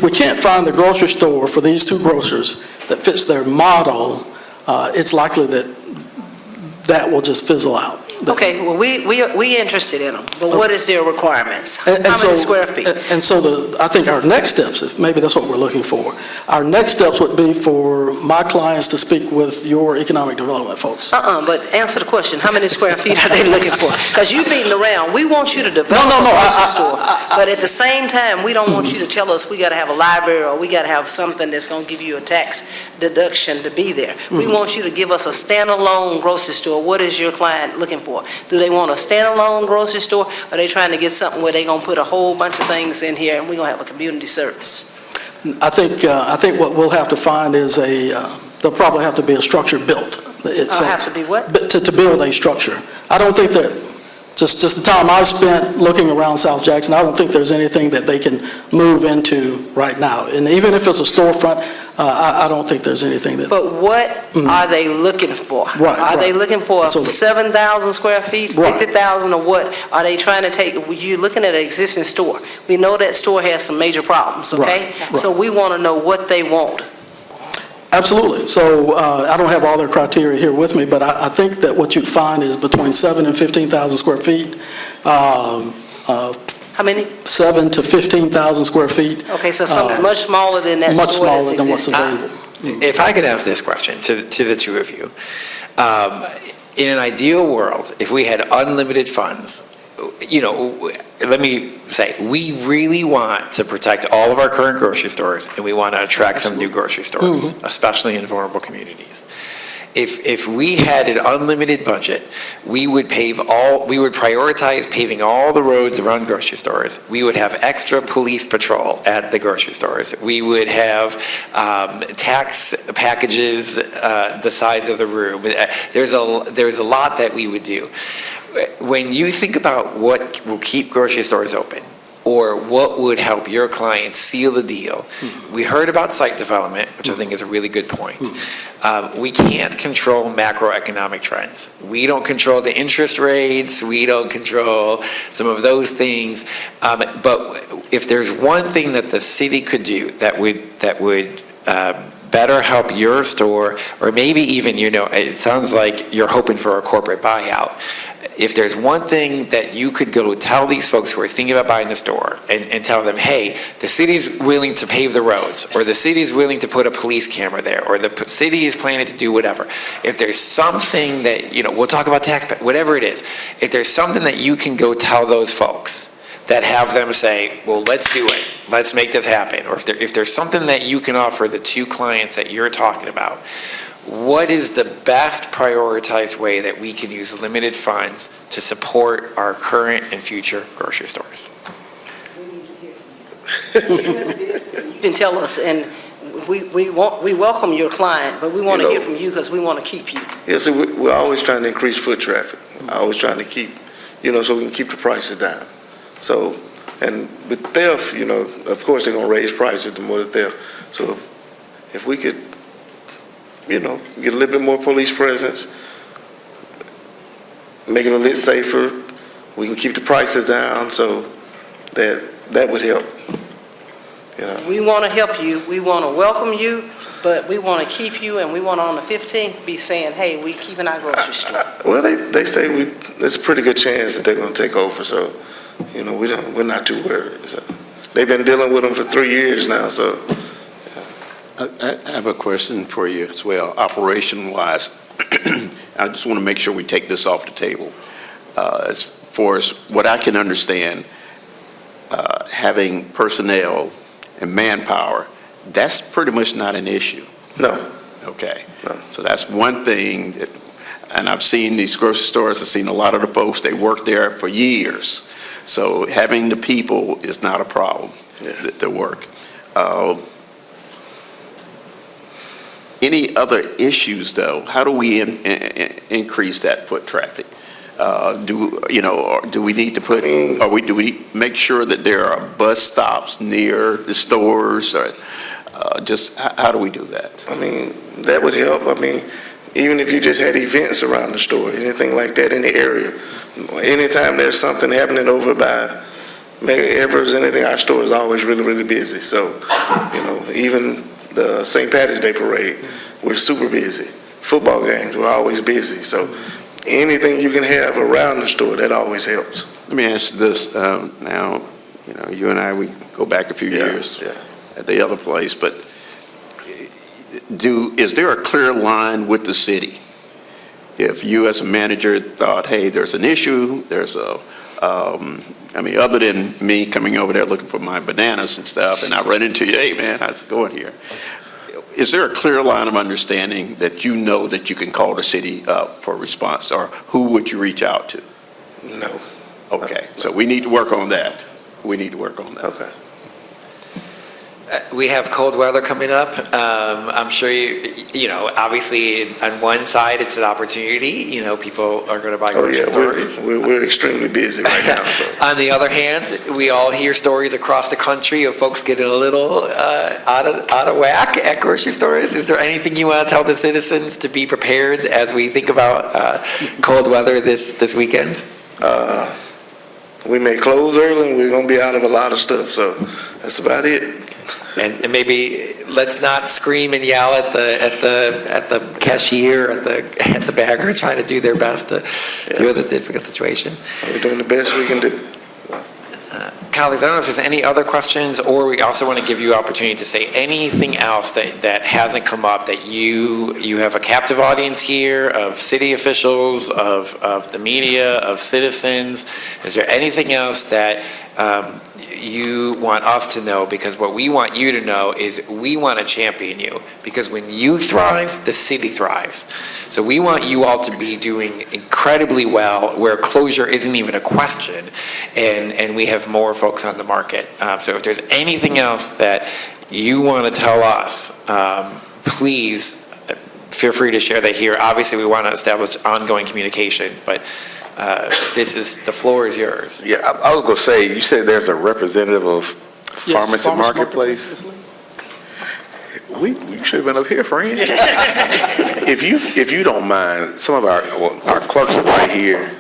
we can't find the grocery store for these two grocers that fits their model, it's likely that will just fizzle out. Okay, well, we interested in them, but what is their requirements? And How so- many square feet? And so I think our next steps, if maybe that's what we're looking for, our next steps would be for my clients to speak with your economic development folks. But answer the question, how many square feet are they looking for? Because you're beating around, we want you to develop No, a grocery I- store, but at the same time, we don't want you to tell us we got to have a library or we got to have something that's going to give you a tax deduction to be there. We want you to give us a standalone grocery store. What is your client looking for? Do they want a standalone grocery store? Or are they trying to get something where they're going to put a whole bunch of things in here and we're going to have a community service? I think what we'll have to find is there'll probably have to be a structure built. Have to be what? To build a structure. I don't think that, just the time I've spent looking around South Jackson, I don't think there's anything that they can move into right now. And even if it's a storefront, I don't think there's anything that. But what are they looking for? Right, Are they right. looking for So- 7,000 square feet, Right. 50,000, or what? Are they trying to take, you're looking at an existing store. We know that store has some major problems, okay? Right. So we want to know what they want. Absolutely. So I don't have all their criteria here with me, but I think that what you'd find is between 7,000 and 15,000 square feet, How many? 7,000 to 15,000 square feet. Okay, so something much smaller than that Much store that's smaller than what's existing. available. If I could ask this question to the two of you. In an ideal world, if we had unlimited funds, let me say, we really want to protect all of our current grocery stores, and we want to attract some new grocery stores, especially in vulnerable communities. If we had an unlimited budget, we would prioritize paving all the roads around grocery stores. We would have extra police patrol at the grocery stores. We would have tax packages the size of the room. There's a lot that we would do. When you think about what will keep grocery stores open, or what would help your clients seal the deal, we heard about site development, which I think is a really good point. We can't control macroeconomic trends. We don't control the interest rates. We don't control some of those things. But if there's one thing that the city could do that would better help your store, or maybe even, it sounds like you're hoping for a corporate buyout. If there's one thing that you could go tell these folks who are thinking about buying the store and tell them, hey, the city's willing to pave the roads, or the city's willing to put a police camera there, or the city is planning to do whatever. If there's something that, we'll talk about tax, whatever it is, if there's something that you can go tell those folks that have them say, well, let's do it, let's make this happen, or if there's something that you can offer the two clients that you're talking about, what is the best prioritized way that we can use limited funds to support our current and future grocery stores? You can tell us, and we welcome your client, but we want to hear from you because we want to keep you. Yeah, so we're always trying to increase foot traffic, always trying to keep, so we can keep the prices down. So, and with theft, of course they're going to raise prices the more the theft. So if we could, get a little bit more police presence, make it a little safer, we can keep the prices down, so that would help. We want to help you, we want to welcome you, but we want to keep you, and we want on the 15th be saying, hey, we keeping our grocery store. Well, they say there's a pretty good chance that they're going to take over, so you know, we're not too worried. So, they've been dealing with them for 3 years now, so. I have a question for you as well, operation-wise. I just want to make sure we take this off the table. As far as what I can understand, having personnel and manpower, that's pretty much not an issue. No. Okay. No. So that's one thing that, and I've seen these grocery stores, I've seen a lot of the folks, they work there for years. So having the people is not a problem, to work. Any other issues, though? How do we increase that foot traffic? Do we need to put, do we make sure that there are bus stops near the stores? Or just how do we do that? I mean, that would help. I mean, even if you just had events around the store, anything like that in the area. Anytime there's something happening over by Mayor Evers, anything, our store is always really, really busy. So, you know, even the St. Patrick's Day Parade, we're super busy. Football games, we're always busy. So anything you can have around the store, that always helps. Let me ask you this. Now, you know, you and I, we go back a few years at the other place, but is there a clear line with the city? If you as a manager thought, hey, there's an issue, there's I mean, other than me coming over there looking for my bananas and stuff, and I run into you, hey, man, how's it going here? Is there a clear line of understanding that you know that you can call the city up for a response, or who would you reach out to? No. Okay, so we need to work on that. We need to work on that. Okay. We have cold weather coming up. I'm sure you know, obviously on one side it's an opportunity, you know, people are going to buy grocery stores. We're extremely busy right now. So. On the other hand, we all hear stories across the country of folks getting a little out of whack at grocery stores. Is there anything you want to tell the citizens to be prepared as we think about cold weather this weekend? We may close early and we're going to be out of a lot of stuff, so that's about it. And maybe let's not scream and yell at the cashier, at the bagger trying to do their best to deal with a difficult situation. We're doing the best we can do. Colleagues, I don't know if there's any other questions, or we also want to give you opportunity to say anything else that hasn't come up, that you have a captive audience here of city officials, of the media, of citizens. Is there anything else that you want us to know? Because what we want you to know is we want to champion you, because when you thrive, the city thrives. So we want you all to be doing incredibly well, where closure isn't even a question, and we have more folks on the market. So if there's anything else that you want to tell us, please feel free to share that here. Obviously, we want to establish ongoing communication, but the floor is yours. Yeah, I was going to say, you said there's a representative of Pharmacy Marketplace. We should have been up here, friend. If you don't mind, some of our clerks are right here.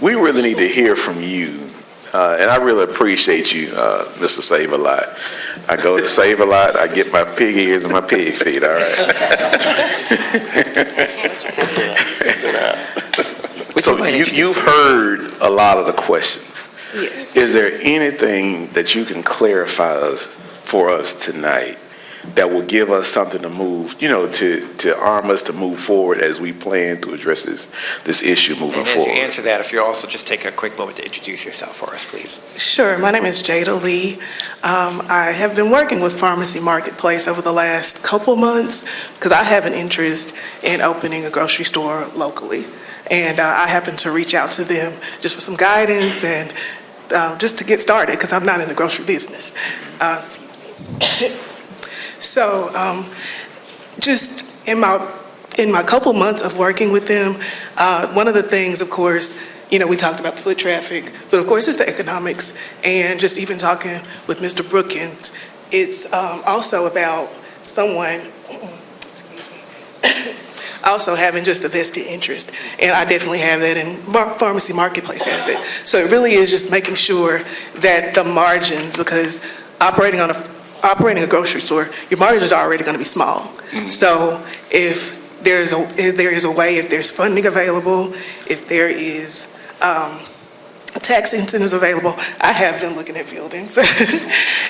We really need to hear from you. And I really appreciate you, Mr. Save-A-Lot. I go to Save-A-Lot, I get my pig ears and my pig feet, all right? So you've heard a lot of the questions. Yes. Is there anything that you can clarify for us tonight that will give us something to move, to arm us to move forward as we plan to address this issue moving And as forward? you answer that, if you'll also just take a quick moment to introduce yourself for us, please. Sure. My name is Jada Lee. I have been working with Pharmacy Marketplace over the last couple months because I have an interest in opening a grocery store locally. And I happened to reach out to them just for some guidance and just to get started, because I'm not in the grocery business. Excuse me. So just in my couple months of working with them, one of the things, of course, we talked about the foot traffic, but of course it's the economics. And just even talking with Mr. Brookins, it's also about someone, excuse me, also having just a vested interest. And I definitely have that, and Pharmacy Marketplace has that. So it really is just making sure that the margins, because operating a grocery store, your margins are already going to be small. Mm-hmm. So if there is a way, if there's funding available, if there is tax incentives available. I have been looking at buildings.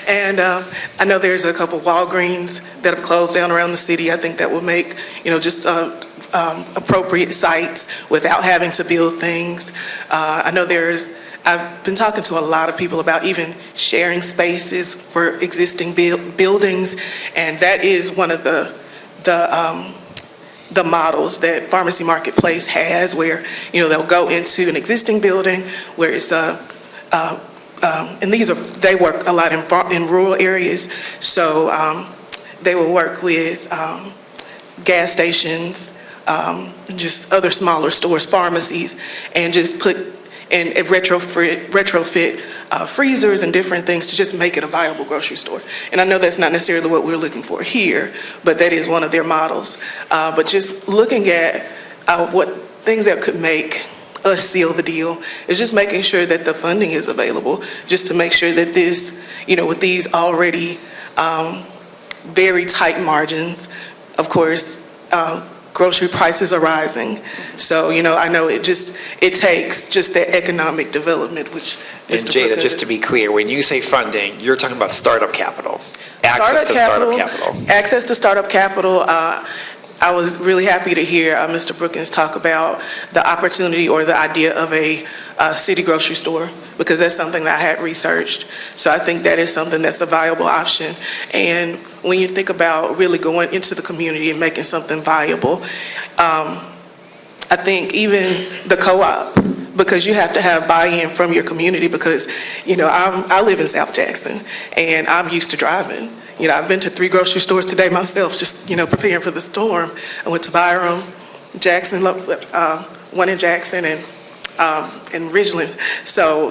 And I know there's a couple Walgreens that have closed down around the city. I think that will make, just appropriate sites without having to build things. I know I've been talking to a lot of people about even sharing spaces for existing buildings, and that is one of the models that Pharmacy Marketplace has, where, they'll go into an existing building where it's and they work a lot in rural areas, so they will work with gas stations, just other smaller stores, pharmacies, and just put and retrofit freezers and different things to just make it a viable grocery store. And I know that's not necessarily what we're looking for here, but that is one of their models. But just looking at what things that could make us seal the deal is just making sure that the funding is available, just to make sure that this, with these already very tight margins, of course, grocery prices are rising. So, I know it takes just that economic development, which And Mr. Jada, Brooker just to be clear, when you say funding, you're talking about startup capital, access to startup capital. Access to startup capital. I was really happy to hear Mr. Brookins talk about the opportunity or the idea of a city grocery store, because that's something that I had researched. So I think that is something that's a viable option. And when you think about really going into the community and making something viable, I think even the co-op, because you have to have buy-in from your community, because, I live in South Jackson and I'm used to driving. I've been to 3 grocery stores today myself, just, preparing for the storm. I went to Byram, Jackson, one in Jackson, and Ridgeland. So,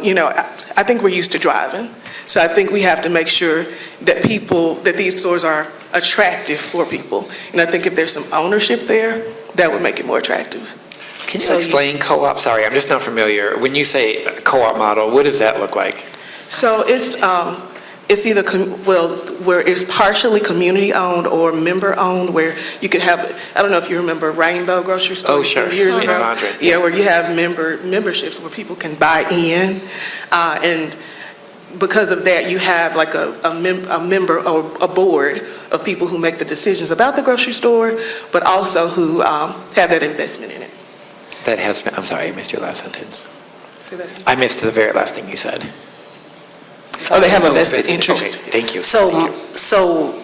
I think we're used to driving. So I think we have to make sure that these stores are attractive for people. And I think if there's some ownership there, that would make it more attractive. Can you explain co-op? Sorry, I'm just not familiar. When you say co-op model, what does that look like? So it's either, where it's partially community-owned or member-owned, where you could have, I don't know if you remember Rainbow Grocery Store. Oh, sure. Years In ago. Vondren. Yeah, where you have memberships where people can buy in. And because of that, you have like a member or a board of people who make the decisions about the grocery store, but also who have that investment in it. I'm sorry, I missed your last sentence. Say that again. I missed the very last thing you said. Oh, they have a vested interest. Okay, thank you. So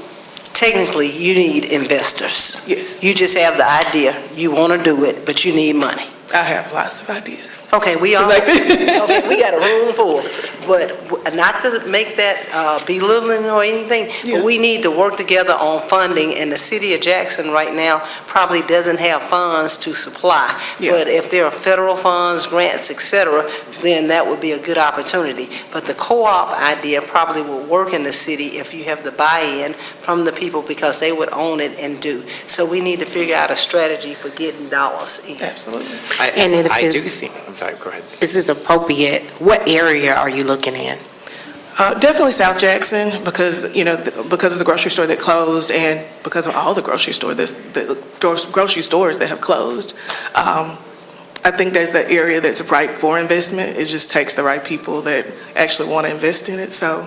technically, you need investors. Yes, You just have the idea, you want to do it, but you need money. I have lots of ideas. Okay, we So okay, we got a room full, but not to make that belittling or anything, Yeah. but we need to work together on funding, and the city of Jackson right now probably doesn't have funds to supply. Yeah. But if there are federal funds, grants, et cetera, then that would be a good opportunity. But the co-op idea probably will work in the city if you have the buy-in from the people, because they would own it and do. So we need to figure out a strategy for getting dollars in. Absolutely. And if I do it's- think, I'm sorry, go ahead. Is it appropriate? What area are you looking in? Definitely South Jackson, because, because of the grocery store that closed and because of all the grocery stores that have closed. I think there's that area that's ripe for investment. It just takes the right people that actually want to invest in it. So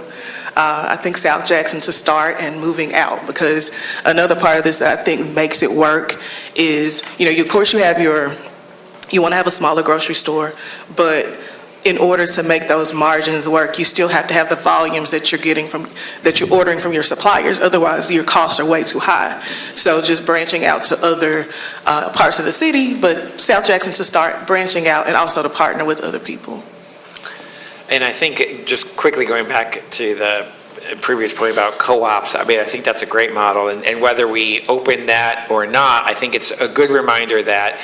I think South Jackson to start and moving out, because another part of this that I think makes it work is, of course you want to have a smaller grocery store, but in order to make those margins work, you still have to have the volumes that you're ordering from your suppliers. Otherwise, your costs are way too high. So just branching out to other parts of the city, but South Jackson to start branching out, and also to partner with other people. And I think, just quickly going back to the previous point about co-ops, I think that's a great model. And whether we open that or not, I think it's a good reminder that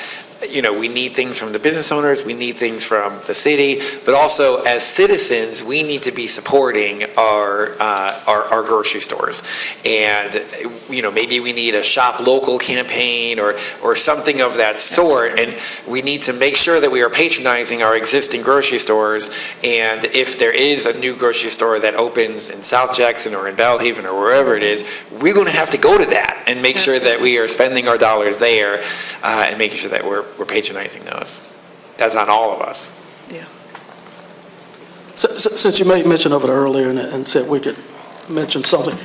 we need things from the business owners, we need things from the city, but also as citizens, we need to be supporting our grocery stores. And, maybe we need a shop local campaign or something of that sort. And we need to make sure that we are patronizing our existing grocery stores. And if there is a new grocery store that opens in South Jackson or in Bellhaven or wherever it is, we're going to have to go to that and make sure that we are spending our dollars there and making sure that we're patronizing those. That's on all of us. Yeah. Since you made mention of it earlier and said we could mention something,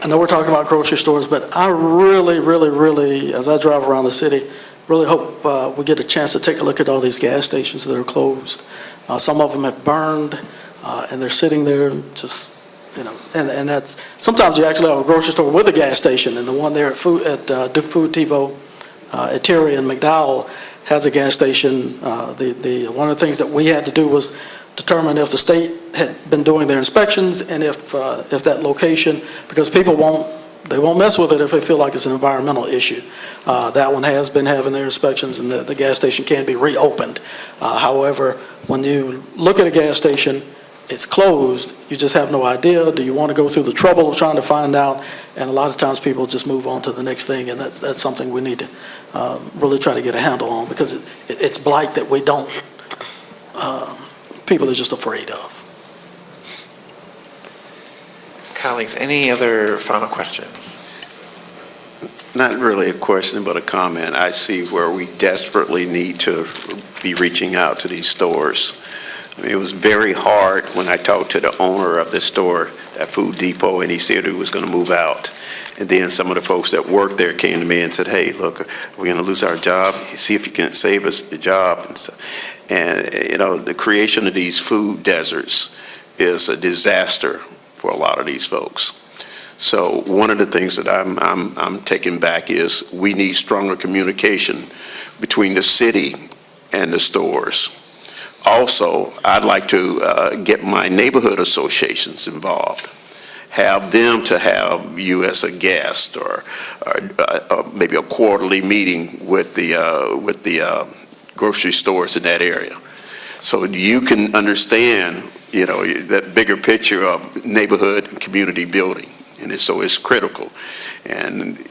I know we're talking about grocery stores, but I really, as I drive around the city, really hope we get a chance to take a look at all these gas stations that are closed. Some of them have burned, and they're sitting there just, and that's, sometimes you actually have a grocery store with a gas station, and the one there at Duke Food Depot, at Terry and McDowell has a gas station. One of the things that we had to do was determine if the state had been doing their inspections and if that location, because people won't mess with it if they feel like it's an environmental issue. That one has been having their inspections, and the gas station can be reopened. However, when you look at a gas station, it's closed, you just have no idea. Do you want to go through the trouble of trying to find out? And a lot of times people just move on to the next thing, and that's something we need to really try to get a handle on, because it's blight that we don't, people are just afraid of. Colleagues, any other final questions? Not really a question, but a comment. I see where we desperately need to be reaching out to these stores. I mean, it was very hard when I talked to the owner of the store at Food Depot, and he said he was going to move out. And then some of the folks that worked there came to me and said, hey, look, we're going to lose our job. See if you can save us the job. And the creation of these food deserts is a disaster for a lot of these folks. So one of the things that I'm taking back is we need stronger communication between the city and the stores. Also, I'd like to get my neighborhood associations involved. Have them to have you as a guest, or maybe a quarterly meeting with the grocery stores in that area, so you can understand, that bigger picture of neighborhood and community building, and it's critical. And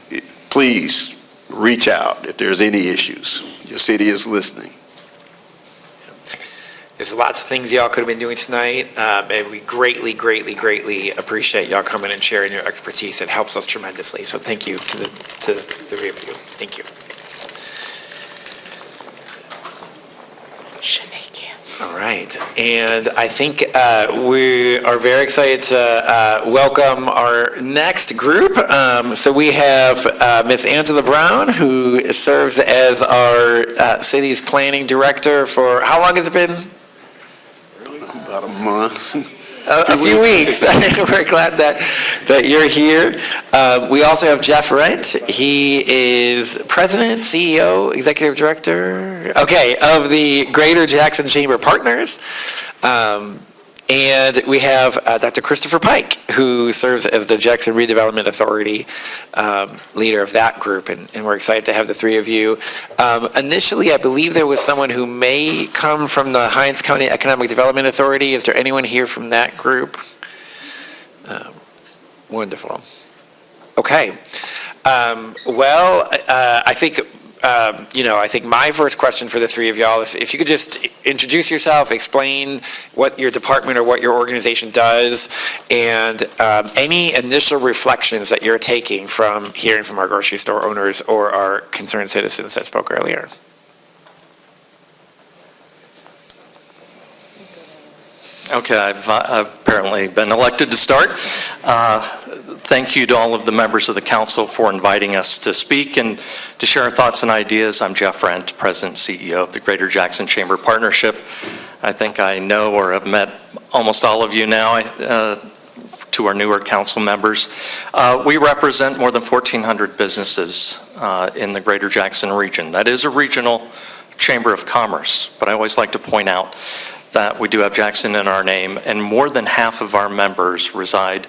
please reach out if there's any issues. Your city is listening. There's lots of things y'all could have been doing tonight, and we greatly appreciate y'all coming and sharing your expertise. It helps us tremendously, so thank you to the three of you. Thank you. All right, and I think we are very excited to welcome our next group. So we have Ms. Angela Brown, who serves as our city's planning director for, how long has it been? About a month. A few weeks. We're glad that you're here. We also have Jeff Rent. He is president, CEO, executive director, of the Greater Jackson Chamber Partners. And we have Dr. Christopher Pike, who serves as the Jackson Redevelopment Authority leader of that group, and we're excited to have the three of you. Initially, I believe there was someone who may come from the Hinds County Economic Development Authority. Is there anyone here from that group? Wonderful. Okay. I think my first question for the three of y'all, if you could just introduce yourself, explain what your department or what your organization does, and any initial reflections that you're taking from hearing from our grocery store owners or our concerned citizens that spoke earlier. Okay, I've apparently been elected to start. Thank you to all of the members of the council for inviting us to speak and to share our thoughts and ideas. I'm Jeff Rent, President and CEO of the Greater Jackson Chamber Partnership. I think I know or have met almost all of you now, to our newer council members. We represent more than 1,400 businesses in the Greater Jackson region. That is a regional chamber of commerce, but I always like to point out that we do have Jackson in our name, and more than half of our members reside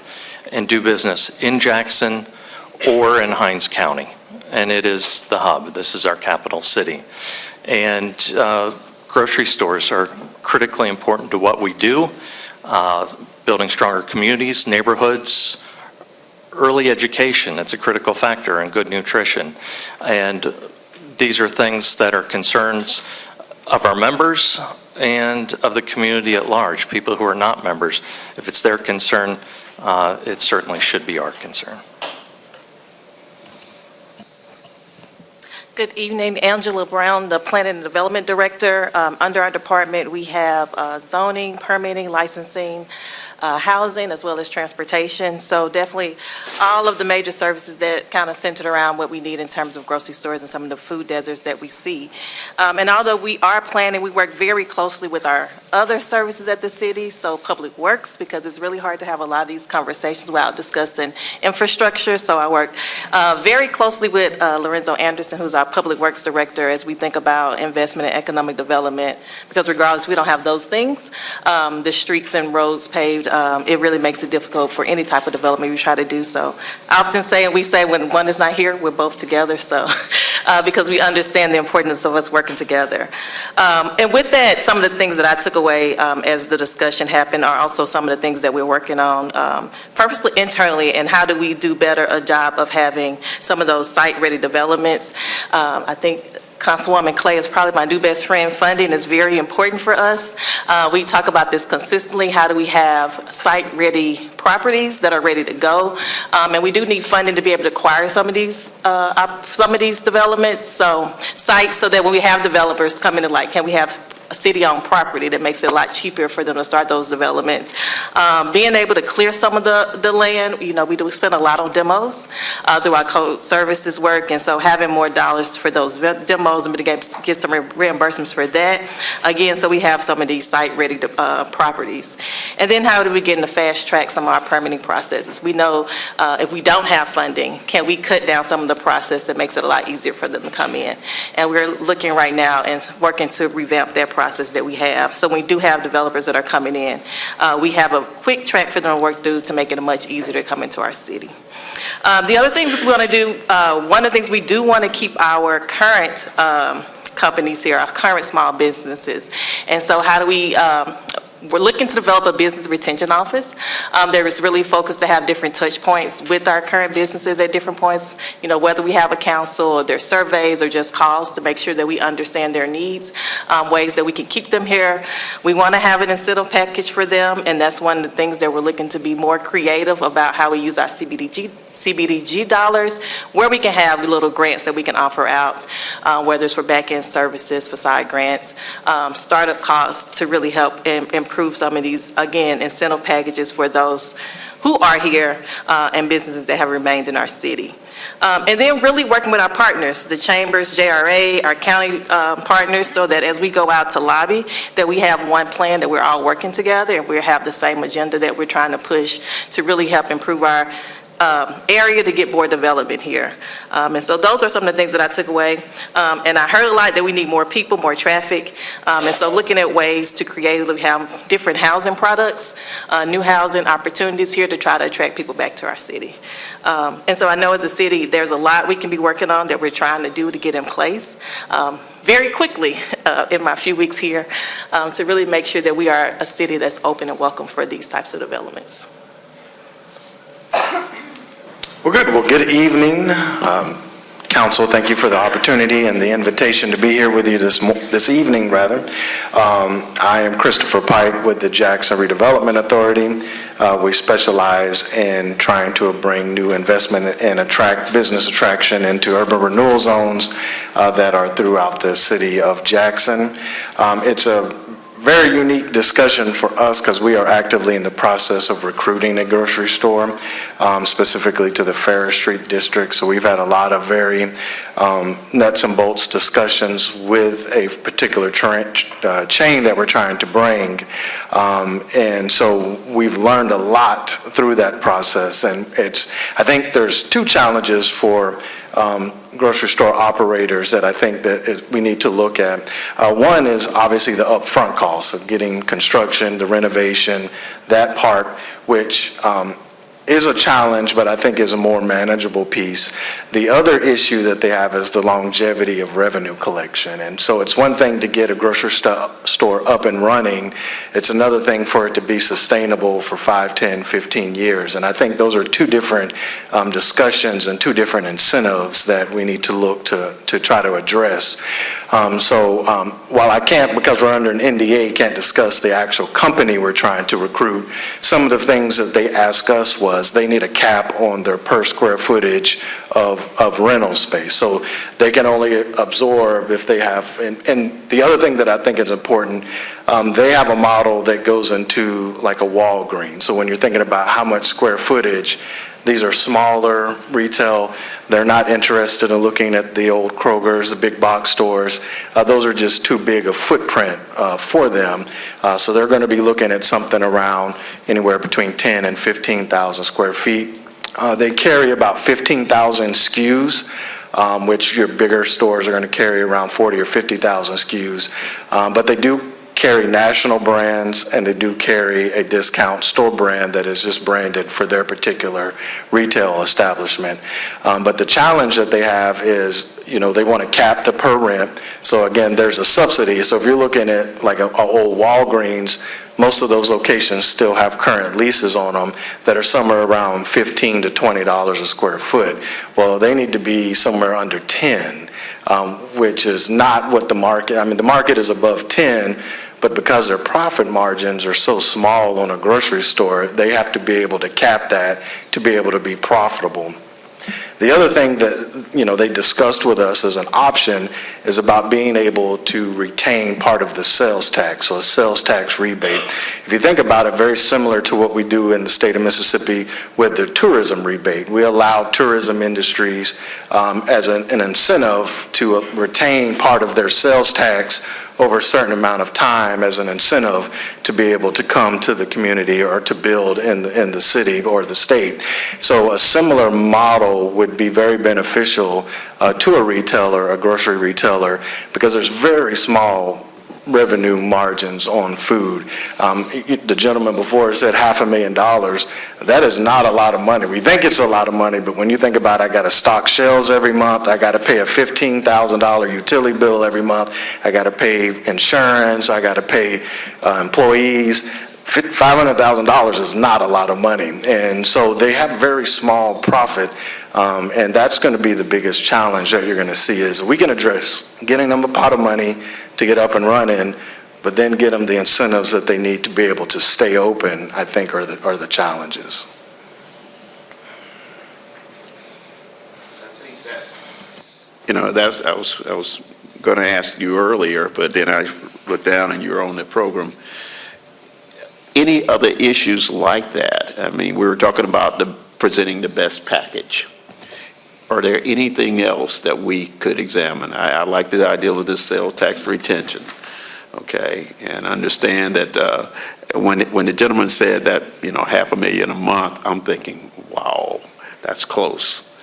and do business in Jackson or in Hinds County, and it is the hub. This is our capital city. And grocery stores are critically important to what we do, building stronger communities, neighborhoods, early education. It's a critical factor, and good nutrition. And these are things that are concerns of our members and of the community at large, people who are not members. If it's their concern, it certainly should be our concern. Good evening, Angela Brown, the Planning and Development Director. Under our department, we have zoning, permitting, licensing, housing, as well as transportation. So definitely all of the major services that kind of centered around what we need in terms of grocery stores and some of the food deserts that we see. And although we are planning, we work very closely with our other services at the city, so Public Works, because it's really hard to have a lot of these conversations without discussing infrastructure. So I work very closely with Lorenzo Anderson, who's our Public Works Director, as we think about investment and economic development, because regardless, we don't have those things. The streets and roads paved, it really makes it difficult for any type of development we try to do. So I often say, and we say, when one is not here, we're both together, so, because we understand the importance of us working together. And with that, some of the things that I took away as the discussion happened are also some of the things that we're working on purposely internally, and how do we do better a job of having some of those site-ready developments. I think Councilwoman Clay is probably my new best friend. Funding is very important for us. We talk about this consistently. How do we have site-ready properties that are ready to go? And we do need funding to be able to acquire some of these developments, so sites, so that when we have developers come in and like, can we have a city-owned property that makes it a lot cheaper for them to start those developments. Being able to clear some of the land, we do spend a lot on demos through our code services work, and so having more dollars for those demos and to get some reimbursements for that. Again, so we have some of these site-ready properties. And then how do we get to fast track some of our permitting processes? We know if we don't have funding, can we cut down some of the process that makes it a lot easier for them to come in? And we're looking right now and working to revamp that process that we have. So when we do have developers that are coming in, we have a quick track for them to work through to make it much easier to come into our city. The other things we want to do, one of the things we do want to keep our current companies here, our current small businesses. And so how do we, we're looking to develop a business retention office. There is really focused to have different touch points with our current businesses at different points, whether we have a council or their surveys or just calls to make sure that we understand their needs, ways that we can keep them here. We want to have an incentive package for them, and that's one of the things that we're looking to be more creative about, how we use our CBDG dollars, where we can have little grants that we can offer out, whether it's for back-end services, for side grants, startup costs to really help improve some of these, again, incentive packages for those who are here and businesses that have remained in our city. And then really working with our partners, the chambers, JRA, our county partners, so that as we go out to lobby, that we have one plan, that we're all working together, and we have the same agenda that we're trying to push to really help improve our area to get more development here. And so those are some of the things that I took away. And I heard a lot that we need more people, more traffic. And so looking at ways to creatively have different housing products, new housing opportunities here to try to attract people back to our city. And so I know as a city, there's a lot we can be working on that we're trying to do to get in place very quickly in my few weeks here to really make sure that we are a city that's open and welcome for these types of developments. Well, good. Well, good evening, Council. Thank you for the opportunity and the invitation to be here with you this evening, rather. I am Christopher Pike with the Jackson Redevelopment Authority. We specialize in trying to bring new investment and attract business attraction into urban renewal zones that are throughout the city of Jackson. It's a very unique discussion for us because we are actively in the process of recruiting a grocery store, specifically to the Ferris Street district. So we've had a lot of very nuts and bolts discussions with a particular chain that we're trying to bring. And so we've learned a lot through that process. And I think there's two challenges for grocery store operators that I think that we need to look at. One is obviously the upfront costs of getting construction, the renovation, that part, which is a challenge, but I think is a more manageable piece. The other issue that they have is the longevity of revenue collection. And so it's one thing to get a grocery store up and running. It's another thing for it to be sustainable for 5, 10, 15 years. And I think those are two different discussions and two different incentives that we need to look to try to address. While I can't, because we're under an NDA, can't discuss the actual company we're trying to recruit, some of the things that they ask us was was, they need a cap on their per square footage of rental space. So they can only absorb if they have, and the other thing that I think is important, they have a model that goes into like a Walgreens. So when you're thinking about how much square footage, these are smaller retail. They're not interested in looking at the old Krogers, the big box stores. Those are just too big a footprint for them. So they're going to be looking at something around anywhere between 10 and 15,000 square feet. They carry about 15,000 SKUs, which your bigger stores are going to carry around 40 or 50,000 SKUs. But they do carry national brands, and they do carry a discount store brand that is just branded for their particular retail establishment. But the challenge that they have is, they want to cap the per rent. So again, there's a subsidy. So if you're looking at like an old Walgreens, most of those locations still have current leases on them that are somewhere around $15 to $20 a square foot. Well, they need to be somewhere under 10, which is not what the market, the market is above 10, but because their profit margins are so small on a grocery store, they have to be able to cap that to be able to be profitable. The other thing that, they discussed with us as an option is about being able to retain part of the sales tax, so a sales tax rebate. If you think about it, very similar to what we do in the state of Mississippi with the tourism rebate. We allow tourism industries as an incentive to retain part of their sales tax over a certain amount of time as an incentive to be able to come to the community or to build in the city or the state. So a similar model would be very beneficial to a retailer, a grocery retailer, because there's very small revenue margins on food. The gentleman before said $500,000. That is not a lot of money. We think it's a lot of money, but when you think about it, I got to stock shelves every month. I got to pay a $15,000 utility bill every month. I got to pay insurance. I got to pay employees. $500,000 is not a lot of money. And so they have very small profit. And that's going to be the biggest challenge that you're going to see is we can address getting them a pot of money to get up and running, but then get them the incentives that they need to be able to stay open, I think are the challenges. I was going to ask you earlier, but then I looked down and you were on the program. Any other issues like that? We were talking about presenting the best package. Are there anything else that we could examine? I like the idea of the sales tax retention, okay? And understand that when the gentleman said that, $500,000 a month, I'm thinking, wow, that's close.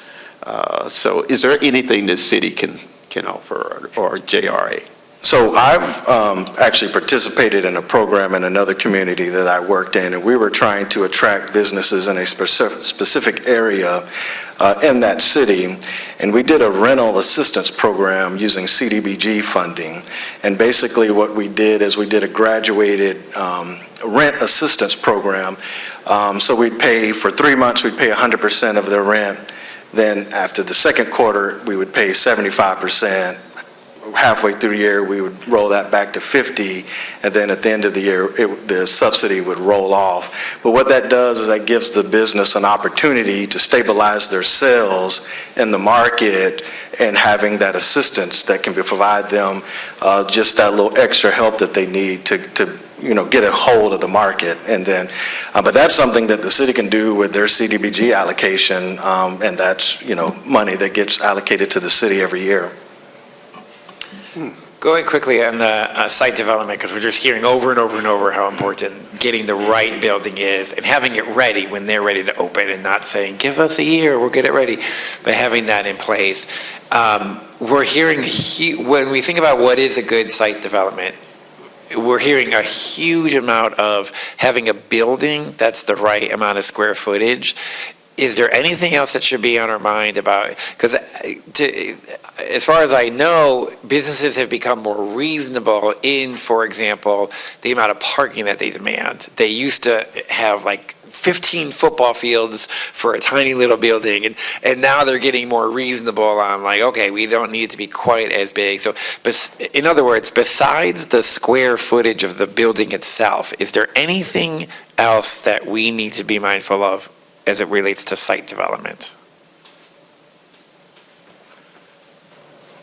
So is there anything the city can offer or JRA? So I've actually participated in a program in another community that I worked in, and we were trying to attract businesses in a specific area in that city, and we did a rental assistance program using CDBG funding. And basically what we did is we did a graduated rent assistance program. So we'd pay, for 3 months, we'd pay 100% of their rent. Then after the second quarter, we would pay 75%. Halfway through the year, we would roll that back to 50, and then at the end of the year, the subsidy would roll off. But what that does is that gives the business an opportunity to stabilize their sales in the market and having that assistance that can provide them just that little extra help that they need to get a hold of the market. And then, but that's something that the city can do with their CDBG allocation, and that's, money that gets allocated to the city every year. Going quickly on the site development, because we're just hearing over and over and over how important getting the right building is and having it ready when they're ready to open, and not saying, give us a year, we'll get it ready, but having that in place. We're hearing, when we think about what is a good site development, we're hearing a huge amount of having a building that's the right amount of square footage. Is there anything else that should be on our mind about, because as far as I know, businesses have become more reasonable in, for example, the amount of parking that they demand. They used to have like 15 football fields for a tiny little building, and now they're getting more reasonable on like, okay, we don't need it to be quite as big. So, in other words, besides the square footage of the building itself, is there anything else that we need to be mindful of as it relates to site development?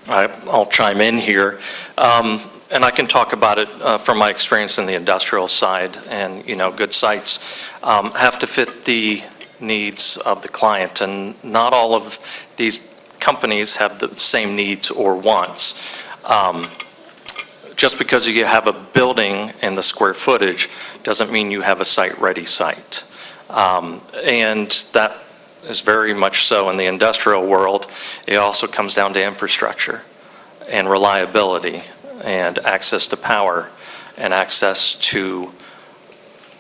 I'll chime in here. And I can talk about it from my experience in the industrial side. And, good sites have to fit the needs of the client. And not all of these companies have the same needs or wants. Just because you have a building and the square footage doesn't mean you have a site-ready site. And that is very much so in the industrial world. It also comes down to infrastructure and reliability and access to power and access to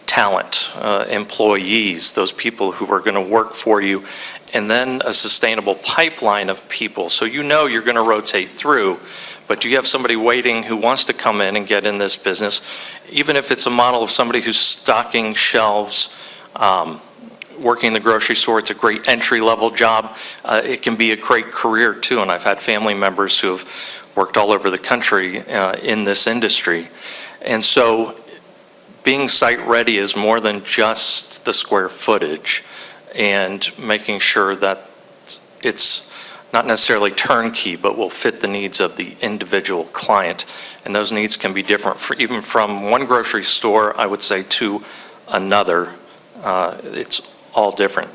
talent, employees, those people who are going to work for you, and then a sustainable pipeline of people. So you're going to rotate through, but do you have somebody waiting who wants to come in and get in this business? Even if it's a model of somebody who's stocking shelves, working in the grocery store, it's a great entry-level job. It can be a great career too, and I've had family members who have worked all over the country in this industry. And so being site-ready is more than just the square footage, and making sure that it's not necessarily turnkey, but will fit the needs of the individual client. And those needs can be different, even from one grocery store, I would say, to another. It's all different.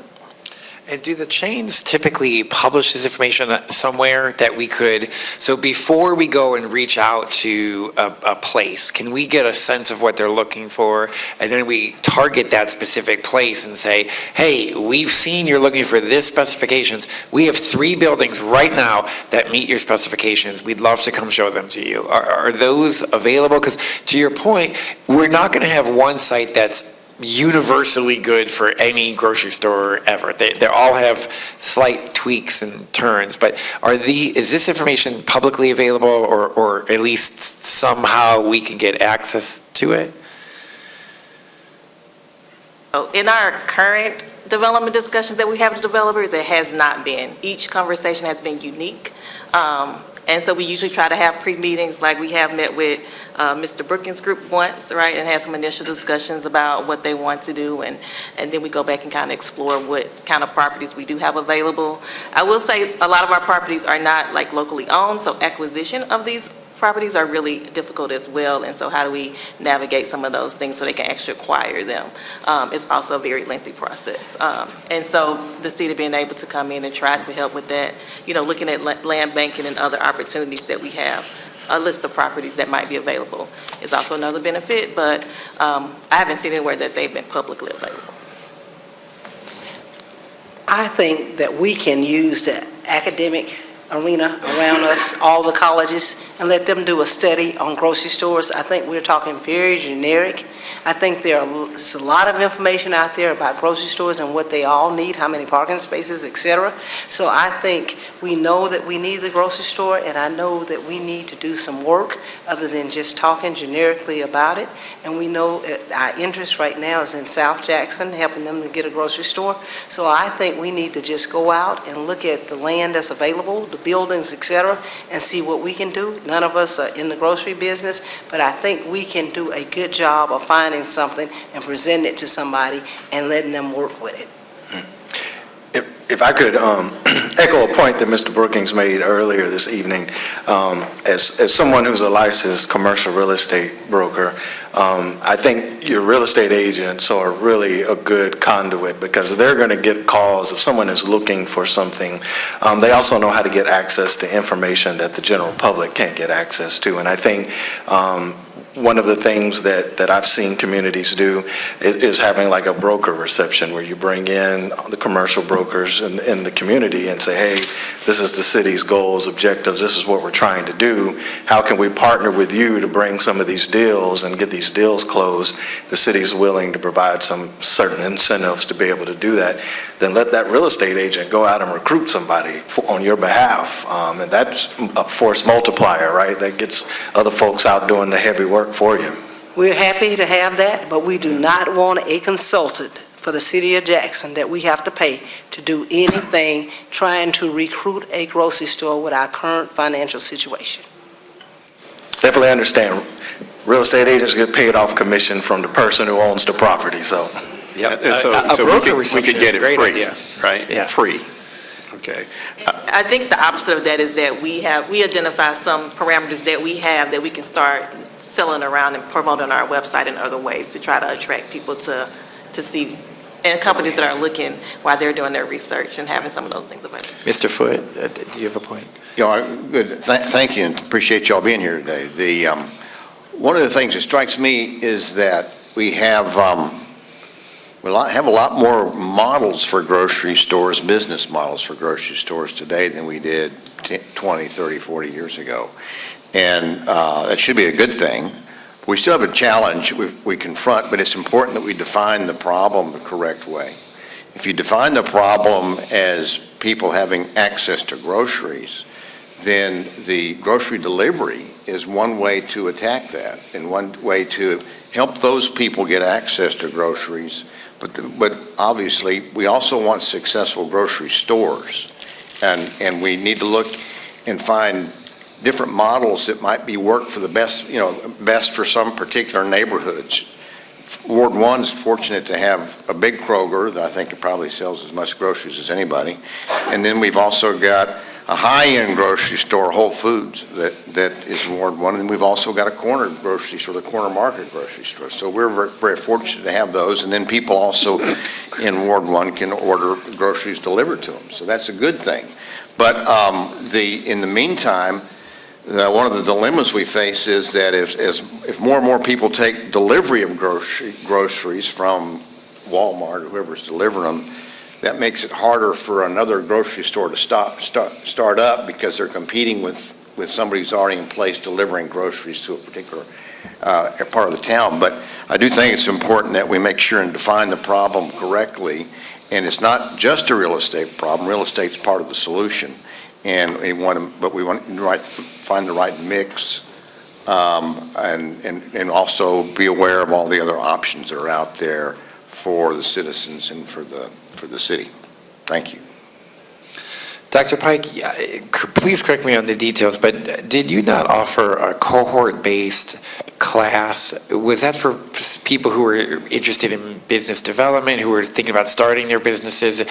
And do the chains typically publish this information somewhere that we could, so before we go and reach out to a place, can we get a sense of what they're looking for? And then we target that specific place and say, hey, we've seen you're looking for this specifications. We have 3 buildings right now that meet your specifications. We'd love to come show them to you. Are those available? Because to your point, we're not going to have one site that's universally good for any grocery store ever. They all have slight tweaks and turns, but is this information publicly available, or at least somehow we can get access to it? In our current development discussions that we have with developers, it has not been. Each conversation has been unique. And so we usually try to have pre-meetings, like we have met with Mr. Brookings' group once, right, and had some initial discussions about what they want to do, and then we go back and kind of explore what kind of properties we do have available. I will say a lot of our properties are not like locally owned, so acquisition of these properties are really difficult as well, and so how do we navigate some of those things so they can actually acquire them? It's also a very lengthy process. And so the city being able to come in and try to help with that, looking at land banking and other opportunities that we have, a list of properties that might be available is also another benefit, but I haven't seen anywhere that they've been publicly available. I think that we can use the academic arena around us, all the colleges, and let them do a study on grocery stores. I think we're talking very generic. I think there's a lot of information out there about grocery stores and what they all need, how many parking spaces, et cetera. So I think we know that we need the grocery store, and I know that we need to do some work other than just talking generically about it. And we know our interest right now is in South Jackson, helping them to get a grocery store. So I think we need to just go out and look at the land that's available, the buildings, et cetera, and see what we can do. None of us are in the grocery business, but I think we can do a good job of finding something and presenting it to somebody and letting them work with it. If I could echo a point that Mr. Brookings made earlier this evening, as someone who's a licensed commercial real estate broker, I think your real estate agents are really a good conduit, because they're going to get calls if someone is looking for something. They also know how to get access to information that the general public can't get access to. And I think one of the things that I've seen communities do is having like a broker reception, where you bring in the commercial brokers in the community and say, hey, this is the city's goals, objectives, this is what we're trying to do. How can we partner with you to bring some of these deals and get these deals closed? The city's willing to provide some certain incentives to be able to do that. Then let that real estate agent go out and recruit somebody on your behalf. And that's a force multiplier, right? That gets other folks out doing the heavy work for you. We're happy to have that, but we do not want a consultant for the city of Jackson that we have to pay to do anything trying to recruit a grocery store with our current financial situation. Definitely understand. Real estate agents get paid off commission from the person who owns the property, so. Yep. And so A so broker we reception could get is a it great free, idea. right? Yeah. Free. Okay. I think the opposite of that is that we identify some parameters that we have that we can start selling around and promoting on our website and other ways to try to attract people to see, and companies that are looking while they're doing their research and having some of those things available. Mr. Foote, do you have a point? Good. Thank you, and appreciate y'all being here today. One of the things that strikes me is that we have a lot more models for grocery stores, business models for grocery stores today than we did 20, 30, 40 years ago. And that should be a good thing. We still have a challenge we confront, but it's important that we define the problem the correct way. If you define the problem as people having access to groceries, then the grocery delivery is one way to attack that and one way to help those people get access to groceries. But obviously, we also want successful grocery stores. And we need to look and find different models that might be work for the best for some particular neighborhoods. Ward 1 is fortunate to have a big Kroger that I think it probably sells as much groceries as anybody. And then we've also got a high-end grocery store, Whole Foods, that is Ward 1. And we've also got a corner grocery store, the Corner Market grocery store. So we're very, very fortunate to have those. And then people also in Ward 1 can order groceries delivered to them. So that's a good thing. But in the meantime, one of the dilemmas we face is that if more and more people take delivery of groceries from Walmart, whoever's delivering them, that makes it harder for another grocery store to start up because they're competing with somebody who's already in place delivering groceries to a particular part of the town. But I do think it's important that we make sure and define the problem correctly. And it's not just a real estate problem. Real estate's part of the solution. And we want to find the right mix and also be aware of all the other options that are out there for the citizens and for the city. Thank you. Dr. Pike, please correct me on the details, but did you not offer a cohort-based class? Was that for people who were interested in business development, who were thinking about starting their businesses?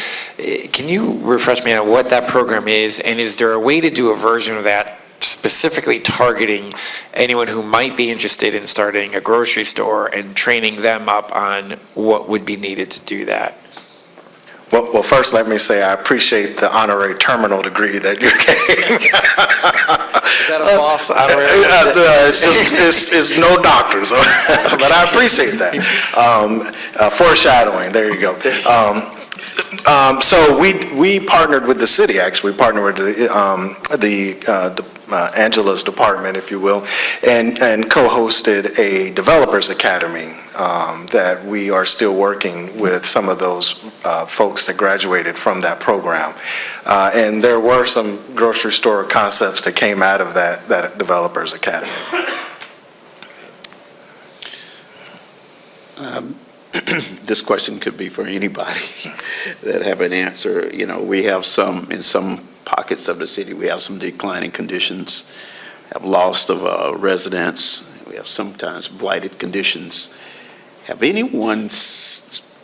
Can you refresh me on what that program is, and is there a way to do a version of that specifically targeting anyone who might be interested in starting a grocery store and training them up on what would be needed to do that? Well, first, let me say I appreciate the honorary terminal degree that you gave. Is that a false honorary? It's no doctors, but I appreciate that. Foreshadowing, there you go. So we partnered with the city, actually. We partnered with the Angela's department, if you will, and co-hosted a developers academy that we are still working with some of those folks that graduated from that program. And there were some grocery store concepts that came out of that developers academy. This question could be for anybody that have an answer. You know, we have in some pockets of the city, we have some declining conditions, have loss of residents, we have sometimes blighted conditions. Have anyone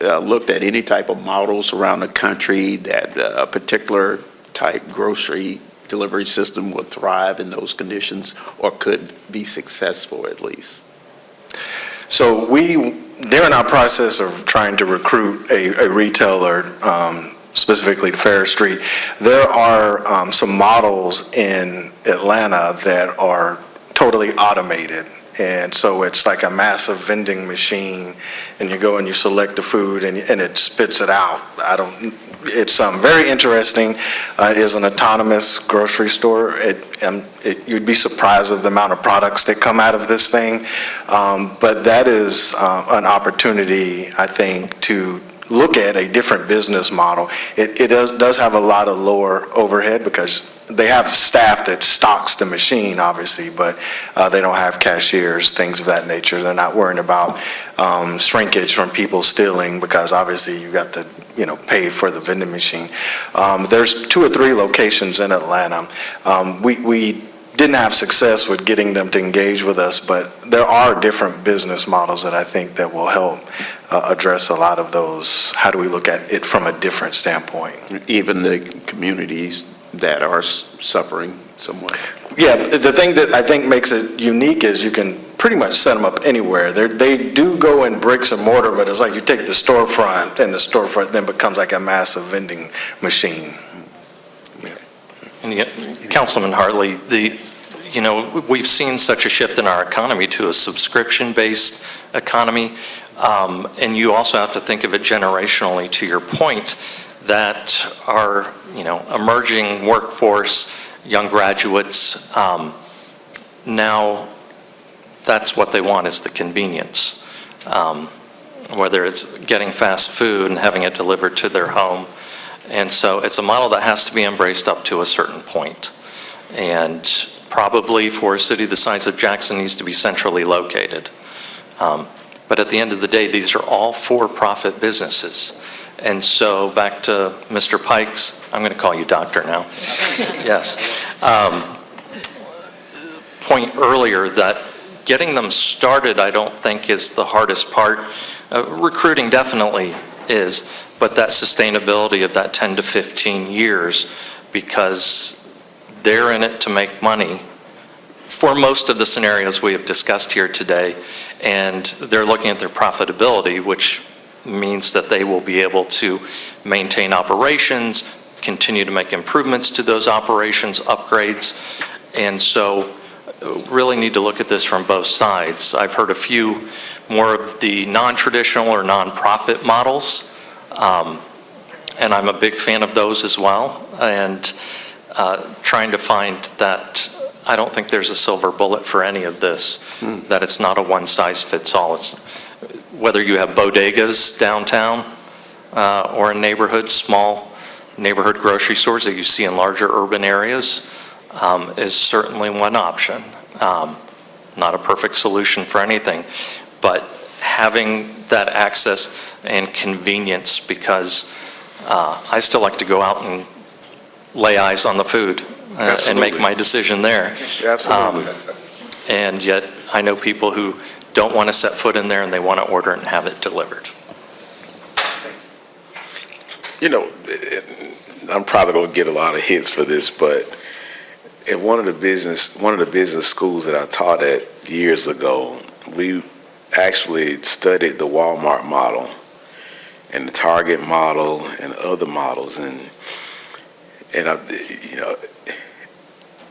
looked at any type of models around the country that a particular type grocery delivery system would thrive in those conditions or could be successful at least? So they're in our process of trying to recruit a retailer, specifically to Ferris Street. There are some models in Atlanta that are totally automated. And so it's like a massive vending machine, and you go and you select the food and it spits it out. It's very interesting. It is an autonomous grocery store. You'd be surprised of the amount of products that come out of this thing. But that is an opportunity, I think, to look at a different business model. It does have a lot of lower overhead because they have staff that stocks the machine, obviously, but they don't have cashiers, things of that nature. They're not worrying about shrinkage from people stealing because obviously you got to pay for the vending machine. There's 2 or 3 locations in Atlanta. We didn't have success with getting them to engage with us, but there are different business models that I think that will help address a lot of those. How do we look at it from a different standpoint? Even the communities that are suffering somewhat. Yeah, the thing that I think makes it unique is you can pretty much set them up anywhere. They do go in bricks and mortar, but it's like you take the storefront, and the storefront then becomes like a massive vending machine. And yet, Councilman Hartley, we've seen such a shift in our economy to a subscription-based economy, and you also have to think of it generationally, to your point, that our, emerging workforce, young graduates, now that's what they want, is the convenience, whether it's getting fast food and having it delivered to their home. And so it's a model that has to be embraced up to a certain point. And probably for a city the size of Jackson needs to be centrally located. But at the end of the day, these are all for-profit businesses. And so back to Mr. Pikes, I'm going to call you doctor now. Yes. Point earlier that getting them started, I don't think, is the hardest part. Recruiting definitely is, but that sustainability of that 10 to 15 years, because they're in it to make money for most of the scenarios we have discussed here today, and they're looking at their profitability, which means that they will be able to maintain operations, continue to make improvements to those operations, upgrades, and so really need to look at this from both sides. I've heard a few more of the non-traditional or non-profit models, and I'm a big fan of those as well, and trying to find that I don't think there's a silver bullet for any of this, that it's not a one-size-fits-all. It's whether you have bodegas downtown or in neighborhoods, small neighborhood grocery stores that you see in larger urban areas is certainly one option. Not a perfect solution for anything, but having that access and convenience, because I still like to go out and lay eyes on the food and make my decision there. Absolutely. And yet I know people who don't want to set foot in there and they want to order it and have it delivered. I'm probably going to get a lot of hits for this, but at one of the business schools that I taught at years ago, we actually studied the Walmart model and the Target model and other models, and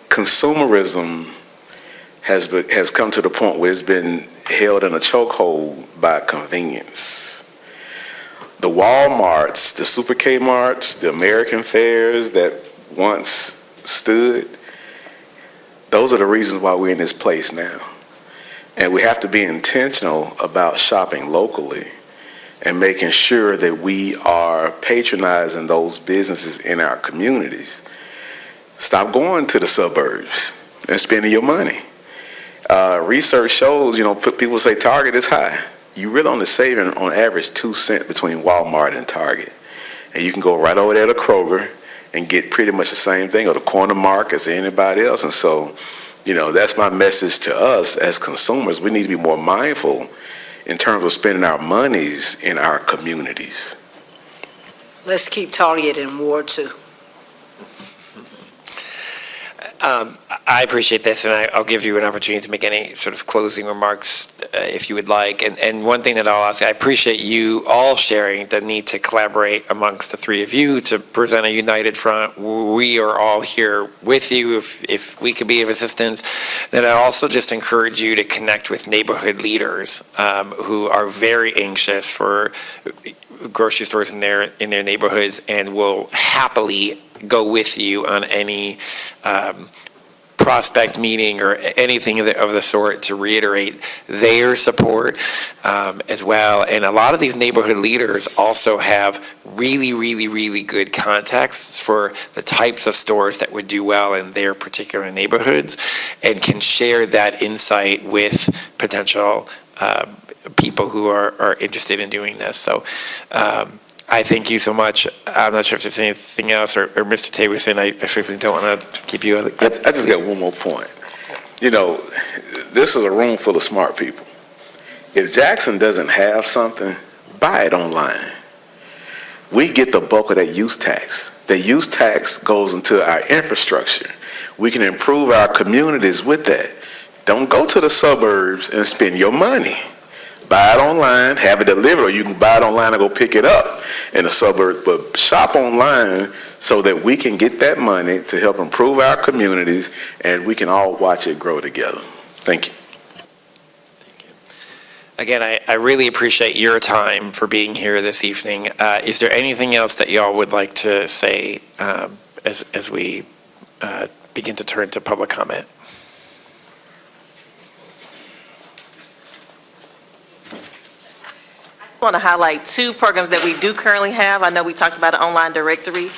consumerism has come to the point where it's been held in a chokehold by convenience. The Walmarts, the Super Kmarts, the American Fairs that once stood, those are the reasons why we're in this place now. And we have to be intentional about shopping locally and making sure that we are patronizing those businesses in our communities. Stop going to the suburbs and spending your money. Research shows, people say Target is high. You really only saving on average 2 cents between Walmart and Target. And you can go right over there to Kroger and get pretty much the same thing, or the corner markets, or anybody else. And so, that's my message to us as consumers. We need to be more mindful in terms of spending our monies in our communities. Let's keep Target in Ward 2. I appreciate this, and I'll give you an opportunity to make any sort of closing remarks if you would like. And one thing that I'll ask, I appreciate you all sharing the need to collaborate amongst the three of you to present a united front. We are all here with you if we could be of assistance. Then I also just encourage you to connect with neighborhood leaders who are very anxious for grocery stores in their neighborhoods and will happily go with you on any prospect meeting or anything of the sort to reiterate their support as well. And a lot of these neighborhood leaders also have really, really, really good contexts for the types of stores that would do well in their particular neighborhoods and can share that insight with potential people who are interested in doing this. So I I thank you so much. I'm not sure if there's anything else, or Mr. Taberson, I certainly don't want to keep you. I just got one more point. You know, this is a room full of smart people. If Jackson doesn't have something, buy it online. We get the bulk of that use tax. The use tax goes into our infrastructure. We can improve our communities with that. Don't go to the suburbs and spend your money. Buy it online, have it delivered, or you can buy it online and go pick it up in the suburbs. But shop online so that we can get that money to help improve our communities, and we can all watch it grow together. Thank you. Again, I really appreciate your time for being here this evening. Is there anything else that y'all would like to say as we begin to turn to public comment? I want to highlight two programs that we do currently have. I know we talked about an online directory.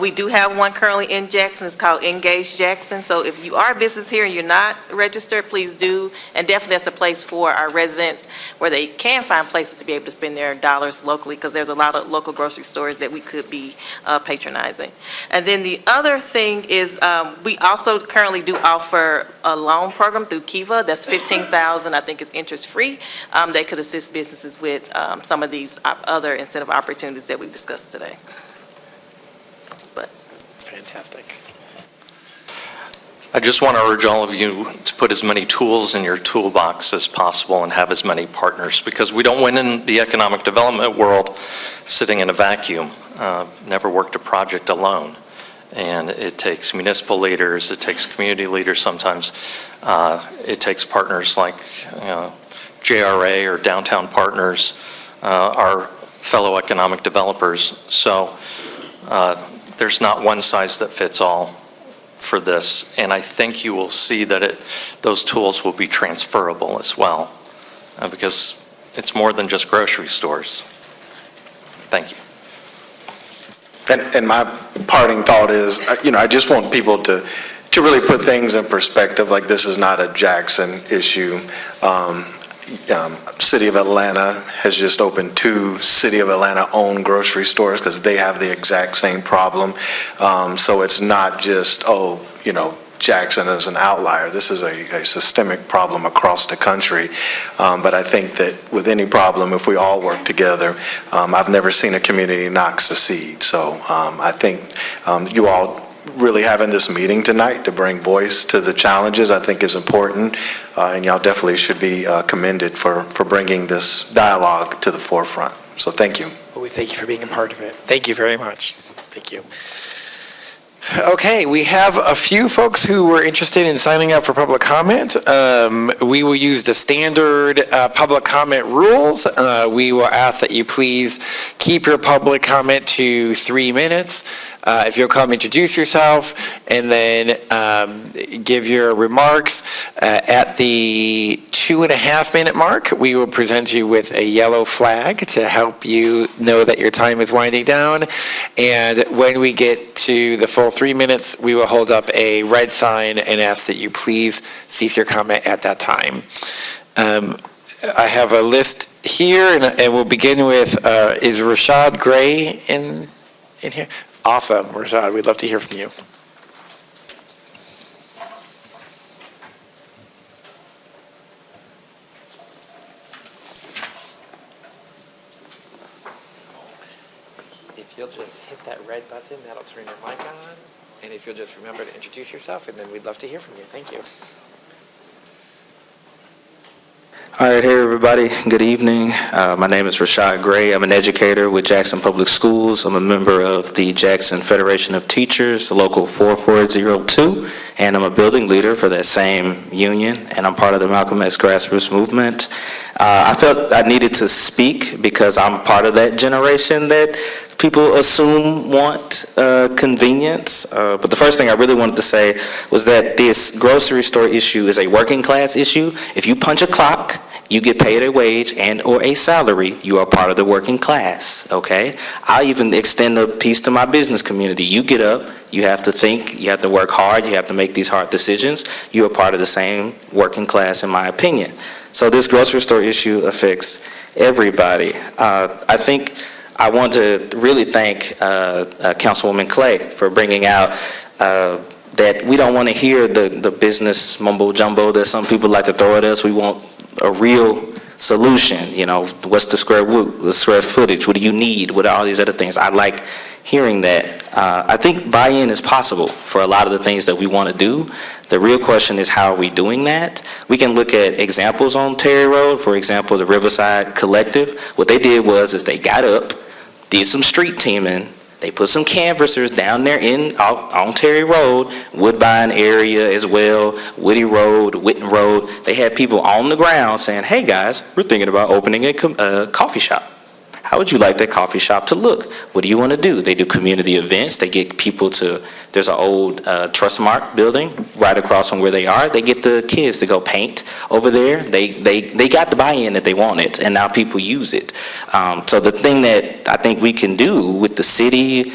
We do have one currently in Jackson. It's called Engage Jackson. So if you are a business here and you're not registered, please do. And definitely that's a place for our residents where they can find places to be able to spend their dollars locally, because there's a lot of local grocery stores that we could be patronizing. And then the other thing is we also currently do offer a loan program through Kiva. That's $15,000. I think it's interest-free. That could assist businesses with some of these other incentive opportunities that we've discussed today. Fantastic. I just want to urge all of you to put as many tools in your toolbox as possible and have as many partners, because we don't win in the economic development world sitting in a vacuum. Never worked a project alone. And it takes municipal leaders, it takes community leaders sometimes. It takes partners like JRA or Downtown Partners, our fellow economic developers. So there's not one size that fits all for this. And I think you will see that those tools will be transferable as well, because it's more than just grocery stores. Thank you. And my parting thought is, I just want people to really put things in perspective. Like, this is not a Jackson issue. City of Atlanta has just opened 2 City of Atlanta-owned grocery stores because they have the exact same problem. So it's not just, Jackson is an outlier. This is a systemic problem across the country. But I think that with any problem, if we all work together, I've never seen a community not succeed. So I think you all really having this meeting tonight to bring voice to the challenges, I think is important. And y'all definitely should be commended for bringing this dialogue to the forefront. So thank you. Well, we thank you for being a part of it. Thank you very much. Thank you. Okay, we have a few folks who were interested in signing up for public comment. We will use the standard public comment rules. We will ask that you please keep your public comment to 3 minutes. If you'll come introduce yourself and then give your remarks. At the 2.5-minute mark, we will present you with a yellow flag to help you know that your time is winding down. And when we get to the full 3 minutes, we will hold up a red sign and ask that you please cease your comment at that time. I have a list here, and we'll begin with, is Rashad Gray in here? Awesome, Rashad, we'd love to hear from you. If you'll just hit that red button, that'll turn your mic on. And if you'll just remember to introduce yourself, and then we'd love to hear from you. Thank you. All right, hey everybody, good evening. My name is Rashad Gray. I'm an educator with Jackson Public Schools. I'm a member of the Jackson Federation of Teachers, Local 4402, and I'm a building leader for that same union, and I'm part of the Malcolm X grassroots movement. I felt I needed to speak because I'm part of that generation that people assume want convenience. But the first thing I really wanted to say was that this grocery store issue is a working class issue. If you punch a clock, you get paid a wage and or a salary, you are part of the working class, okay? I'll even extend a piece to my business community. You get up, you have to think, you have to work hard, you have to make these hard decisions. You are part of the same working class, in my opinion. So this grocery store issue affects everybody. I think I want to really thank Councilwoman Clay for bringing out that we don't want to hear the business mumbo jumbo that some people like to throw at us. We want a real solution. You know, what's the square footage? What do you need? What are all these other things? I like hearing that. I think buy-in is possible for a lot of the things that we want to do. The real question is, how are we doing that? We can look at examples on Terry Road. For example, the Riverside Collective. What they did is they got up, did some street teaming. They put some canvassers down there on Terry Road, Woodbine area as well, Woody Road, Witten Road. They had people on the ground saying, hey guys, we're thinking about opening a coffee shop. How would you like that coffee shop to look? What do you want to do? They do community events. They get people to, there's an old Trustmark building right across from where they are. They get the kids to go paint over there. They got the buy-in that they wanted, and now people use it. So the thing that I think we can do with the city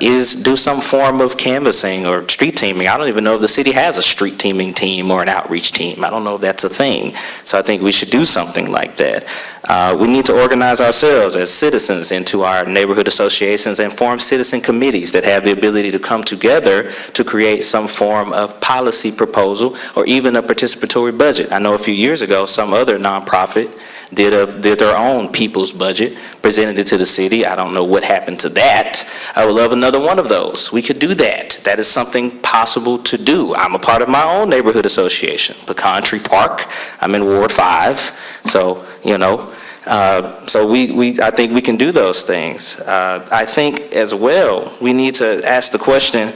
is do some form of canvassing or street teaming. I don't even know if the city has a street teaming team or an outreach team. I don't know if that's a thing. So I think we should do something like that. We need to organize ourselves as citizens into our neighborhood associations and form citizen committees that have the ability to come together to create some form of policy proposal or even a participatory budget. I know a few years ago, some other nonprofit did their own people's budget, presented it to the city. I don't know what happened to that. I would love another one of those. We could do that. That is something possible to do. I'm a part of my own neighborhood association, Pecan Tree Park. I'm in Ward 5, so, you know, I think we can do those things. I think as well, we need to ask the question,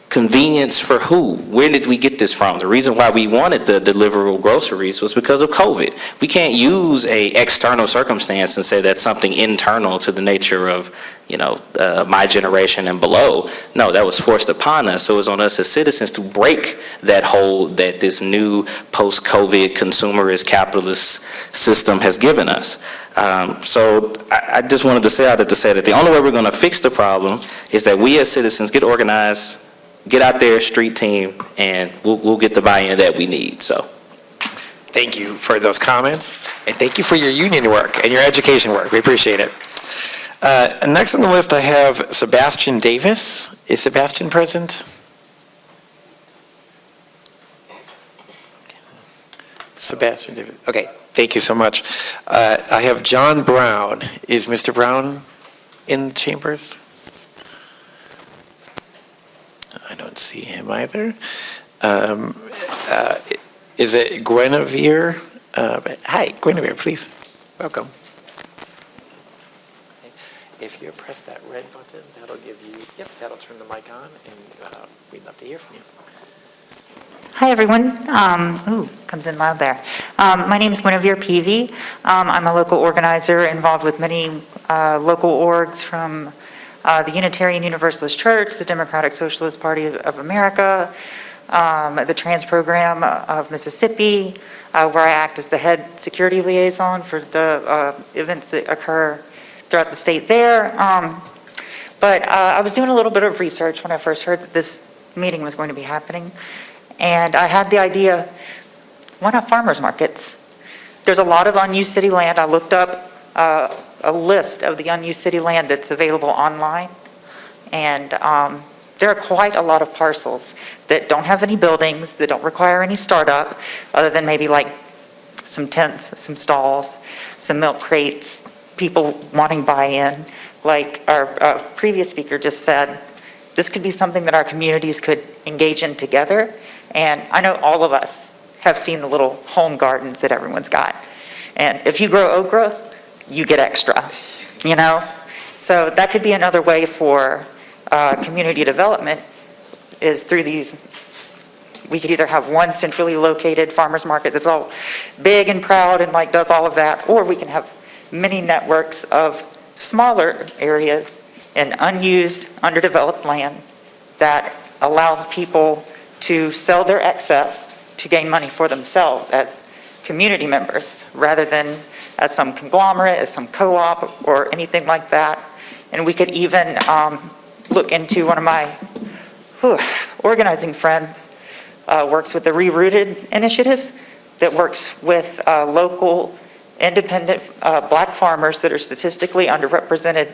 convenience for who? Where did we get this from? The reason why we wanted the deliverable groceries was because of COVID. We can't use a external circumstance and say that's something internal to the nature of, you know, my generation and below. No, that was forced upon us. So it was on us as citizens to break that hold that this new post-COVID consumerist capitalist system has given us. So I just wanted to say that the only way we're going to fix the problem is that we as citizens get organized, get out there, street team, and we'll get the buy-in that we need. So, Thank you for those comments, and thank you for your union work and your education work. We appreciate it. Next on the list, I have Sebastian Davis. Is Sebastian present? Sebastian Davis. Okay, thank you so much. I have John Brown. Is Mr. Brown in chambers? I don't see him either. Is it Guinevere? Hi, Guinevere, please. Welcome. If you press that red button, that'll give you, that'll turn the mic on, and we'd love to hear from you. Hi, everyone. Comes in loud there. My name is Guinevere Peavy. I'm a local organizer involved with many local orgs from the Unitarian Universalist Church, the Democratic Socialist Party of America, the Trans Program of Mississippi, where I act as the head security liaison for the events that occur throughout the state there. But I was doing a little bit of research when I first heard that this meeting was going to be happening. And I had the idea, why not farmers markets? There's a lot of unused city land. I looked up a list of the unused city land that's available online. And there are quite a lot of parcels that don't have any buildings, that don't require any startup, other than maybe like some tents, some stalls, some milk crates, people wanting buy-in. Like our previous speaker just said, this could be something that our communities could engage in together. And I know all of us have seen the little home gardens that everyone's got. And if you grow okra, you get extra, you know? So that could be another way for community development, is through these. We could either have one centrally located farmers market that's all big and proud and like does all of that, or we can have many networks of smaller areas and unused, underdeveloped land that allows people to sell their excess to gain money for themselves as community members, rather than as some conglomerate, as some co-op, or anything like that. And we could even look into, one of my organizing friends works with the Rerooted initiative that works with local independent Black farmers that are statistically underrepresented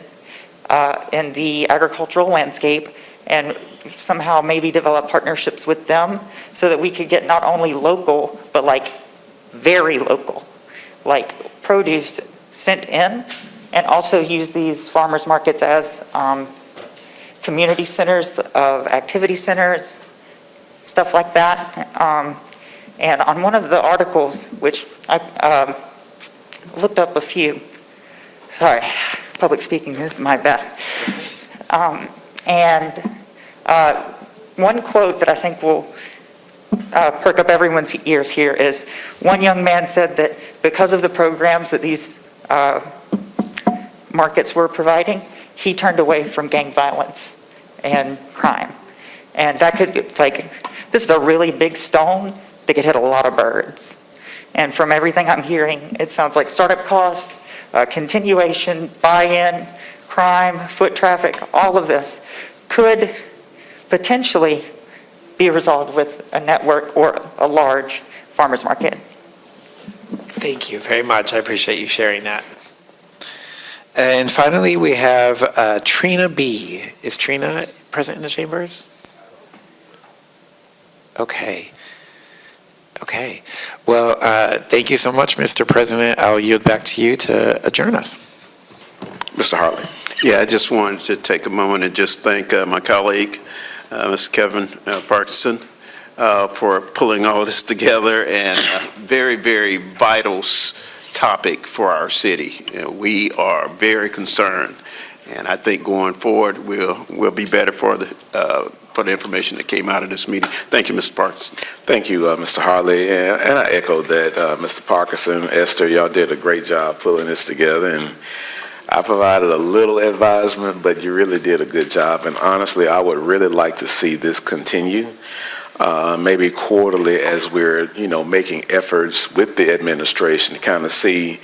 in the agricultural landscape, and somehow maybe develop partnerships with them so that we could get not only local, but like very local, like produce sent in, and also use these farmers markets as community centers of activity centers, stuff like that. And on one of the articles, which I looked up a few, sorry, public speaking is my best. One quote that I think will perk up everyone's ears here is, one young man said that because of the programs that these markets were providing, he turned away from gang violence and crime. And that could, this is a really big stone that could hit a lot of birds. And from everything I'm hearing, it sounds like startup costs, continuation, buy-in, crime, foot traffic, all of this could potentially be resolved with a network or a large farmers market. Thank you very much. I appreciate you sharing that. And finally, we have Trina B. Is Trina present in the chambers? Okay. Okay. Well, thank you so much, Mr. President. I'll yield back to you to adjourn us. Mr. Hartley. Yeah, I just wanted to take a moment and just thank my colleague, Mr. Kevin Parkinson, for pulling all this together, and a very, very vital topic for our city. We are very concerned, and I think going forward we'll be better for the information that came out of this meeting. Thank you, Mr. Parkinson. Thank you, Mr. Hartley, and I echo that, Mr. Parkinson, Esther, y'all did a great job pulling this together, and I provided a little advisement, but you really did a good job, and honestly, I would really like to see this continue, maybe quarterly, as we're, making efforts with the administration to kind of see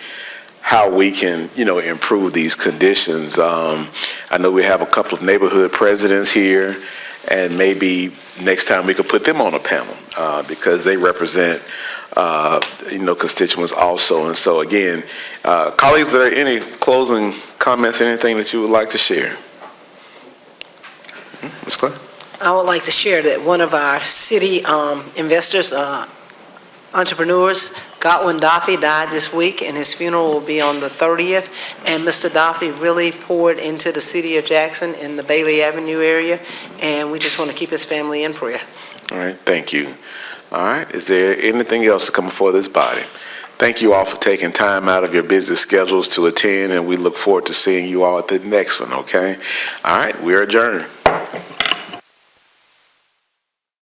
how we can, improve these conditions. I know we have a couple of neighborhood presidents here, and maybe next time we could put them on a panel because they represent, constituents also. And so again, colleagues, are there any closing comments, anything that you would like to share? Ms. Clay? I would like to share that one of our city investors, entrepreneurs, Godwin Duffy, died this week, and his funeral will be on the 30th. And Mr. Duffy really poured into the city of Jackson in the Bailey Avenue area, and we just want to keep his family in prayer. All right, thank you. All right, is there anything else to come before this body? Thank you all for taking time out of your busy schedules to attend, and we look forward to seeing you all at the next one, okay? All right, we're adjourned.